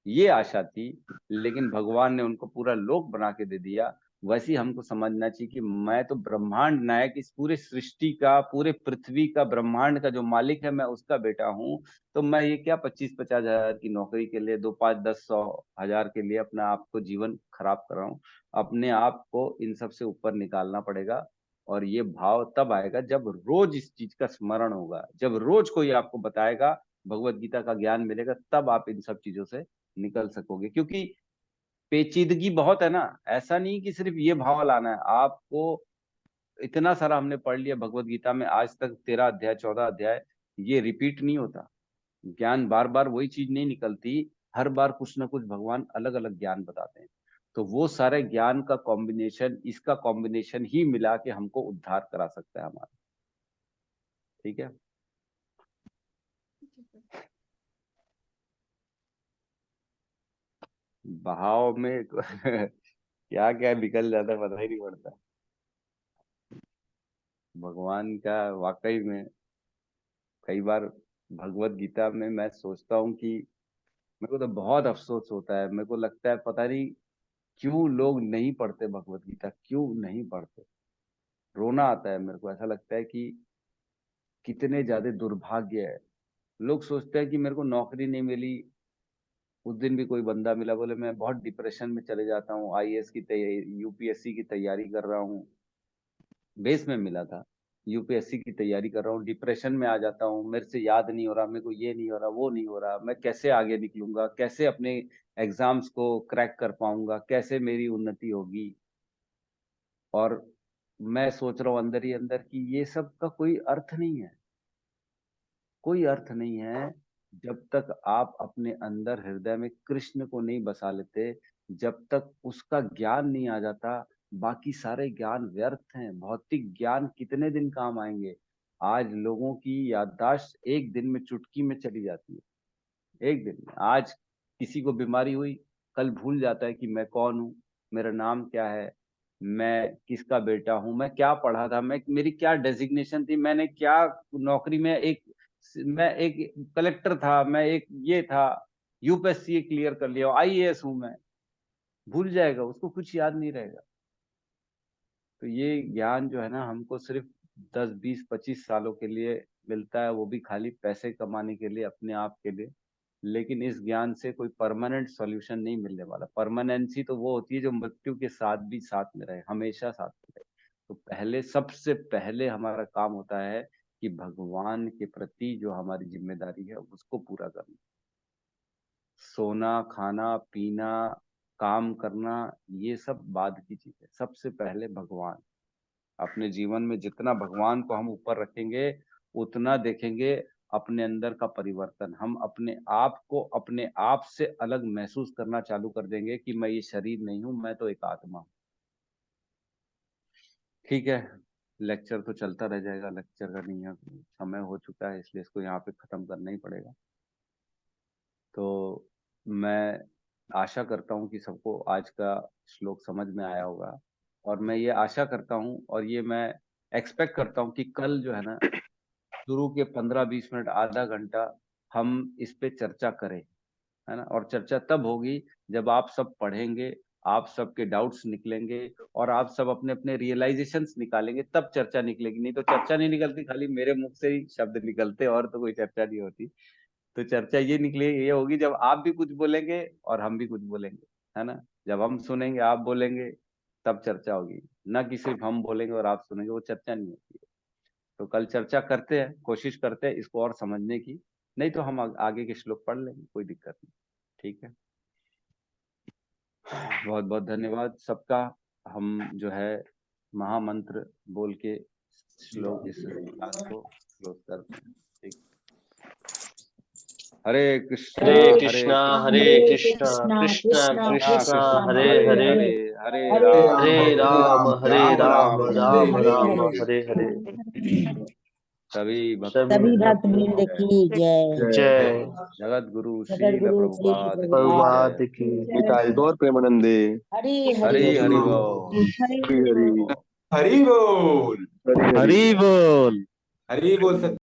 ये आशा थी। लेकिन भगवान ने उनको पूरा लोक बना के दे दिया। वैसे ही हमको समझना चाहिए कि मैं तो ब्रह्मांड नायक, इस पूरे सृष्टि का, पूरे पृथ्वी का, ब्रह्मांड का जो मालिक है, मैं उसका बेटा हूँ। तो मैं ये क्या 25-50 हजार की नौकरी के लिए, 2, 5, 10, 100 हजार के लिए अपना आप को जीवन खराब कर रहा हूँ? अपने आप को इन सब से ऊपर निकालना पड़ेगा। और ये भाव तब आएगा जब रोज इस चीज का स्मरण होगा, जब रोज कोई आपको बताएगा, भगवत गीता का ज्ञान मिलेगा, तब आप इन सब चीजों से निकल सकोगे। क्योंकि पेचीदगी बहुत है ना, ऐसा नहीं कि सिर्फ ये भाव लाना है आपको। इतना सारा हमने पढ़ लिया भगवत गीता में, आज तक 13 अध्याय 14 अध्याय, ये रिपीट नहीं होता। ज्ञान बार बार वही चीज नहीं निकलती, हर बार कुछ ना कुछ भगवान अलग अलग ज्ञान बताते हैं। तो वो सारे ज्ञान का कॉम्बिनेशन, इसका कॉम्बिनेशन ही मिला के हमको उद्धार करा सकता है हमारा। ठीक है। बहाव में क्या क्या निकल जाता है पता ही नहीं पड़ता। भगवान का वाकई में कई बार भगवत गीता में मैं सोचता हूँ कि मेरे को तो बहुत अफसोस होता है। मेरे को लगता है पता नहीं क्यों लोग नहीं पढ़ते भगवत गीता, क्यों नहीं पढ़ते। रोना आता है मेरे को, ऐसा लगता है कि कितने ज्यादा दुर्भाग्य है। लोग सोचते हैं कि मेरे को नौकरी नहीं मिली। उस दिन भी कोई बंदा मिला, बोले मैं बहुत डिप्रेशन में चले जाता हूँ, आईएएस की तैयारी, यूपीएससी की तैयारी कर रहा हूँ। बेस में मिला था, यूपीएससी की तैयारी कर रहा हूँ, डिप्रेशन में आ जाता हूँ, मेरे से याद नहीं हो रहा, मेरे को ये नहीं हो रहा, वो नहीं हो रहा, मैं कैसे आगे निकलूंगा, कैसे अपने एग्जाम्स को क्रैक कर पाऊंगा, कैसे मेरी उन्नति होगी। और मैं सोच रहा हूँ अंदर ही अंदर कि ये सब का कोई अर्थ नहीं है, कोई अर्थ नहीं है, जब तक आप अपने अंदर हृदय में कृष्ण को नहीं बसा लेते, जब तक उसका ज्ञान नहीं आ जाता। बाकी सारे ज्ञान व्यर्थ हैं। भौतिक ज्ञान कितने दिन काम आएंगे? आज लोगों की याददाश्त एक दिन में, चुटकी में चली जाती है। एक दिन में आज किसी को बीमारी हुई, कल भूल जाता है कि मैं कौन हूँ, मेरा नाम क्या है, मैं किसका बेटा हूँ, मैं क्या पढ़ा था, मैं मेरी क्या डेजिग्नेशन थी, मैंने क्या नौकरी में, मैं एक कलेक्टर था, मैं एक ये था, यूपीएससी क्लियर कर लिया, आईएएस हूं मैं। भूल जाएगा, उसको कुछ याद नहीं रहेगा। तो ये ज्ञान जो है ना, हमको सिर्फ 10, 20, 25 सालों के लिए मिलता है, वो भी खाली पैसे कमाने के लिए, अपने आप के लिए। लेकिन इस ज्ञान से कोई परमानेंट सॉल्यूशन नहीं मिलने वाला। परमानेंसी तो वो होती है जो मृत्यु के साथ भी साथ में रहे, हमेशा साथ में रहे। तो पहले, सबसे पहले हमारा काम होता है कि भगवान के प्रति जो हमारी जिम्मेदारी है उसको पूरा करना। सोना, खाना, पीना, काम करना, ये सब बाद की चीज है। सबसे पहले भगवान। अपने जीवन में जितना भगवान को हम ऊपर रखेंगे, उतना देखेंगे अपने अंदर का परिवर्तन, हम अपने आप को अपने आप से अलग महसूस करना चालू कर देंगे कि मैं ये शरीर नहीं हूं, मैं तो एक आत्मा हूं। ठीक है, लेक्चर तो चलता रह जाएगा, लेक्चर का नहीं है, समय हो चुका है इसलिए इसको यहाँ पे खत्म करना ही पड़ेगा। तो मैं आशा करता हूँ कि सबको आज का श्लोक समझ में आया होगा, और मैं ये आशा करता हूँ और ये मैं एक्सपेक्ट करता हूँ कि कल जो है ना, शुरू के 15-20 मिनट आधा घंटा हम इस पे चर्चा करें, है ना। और चर्चा तब होगी जब आप सब पढ़ेंगे, आप सबके डाउट्स निकलेंगे और आप सब अपने अपने रियलाइजेशंस निकालेंगे, तब चर्चा निकलेगी। नहीं तो चर्चा नहीं निकलती, खाली मेरे मुख से ही शब्द निकलते और तो कोई चर्चा नहीं होती। तो चर्चा ये होगी जब आप भी कुछ बोलेंगे और हम भी कुछ बोलेंगे, है ना। जब हम सुनेंगे, आप बोलेंगे, तब चर्चा होगी, ना कि सिर्फ हम बोलेंगे और आप सुनेंगे, वो चर्चा नहीं होती है। तो कल चर्चा करते हैं, कोशिश करते हैं इसको और समझने की, नहीं तो हम आगे के श्लोक पढ़ लेंगे, कोई दिक्कत नहीं। ठीक है, बहुत बहुत धन्यवाद सबका। हम जो है महामंत्र बोल के श्लोक इस क्लास को क्लोज करते हैं। ठीक, हरे कृष्णा हरे हरे कृष्णा कृष्णा हरे कृष्णा कृष्णा कृष्णा कृष्णा कृष्णा हरे हरे हरे हरे, हरे हरे राम राम राम राम हरे राम हरे। हरे हरे। सभी सभी भक्तों भक्त वृंद की जय। जय जगत गुरु जगत श्रील गुरु श्री प्रभुपाद की भगवाद जय। की निताई गौर प्रेमानंदे। हरि हरि हरि हरि बोल। बोल। हरि हरि हरि बोल। हरि हरि। हरी बोल। हरि बोल।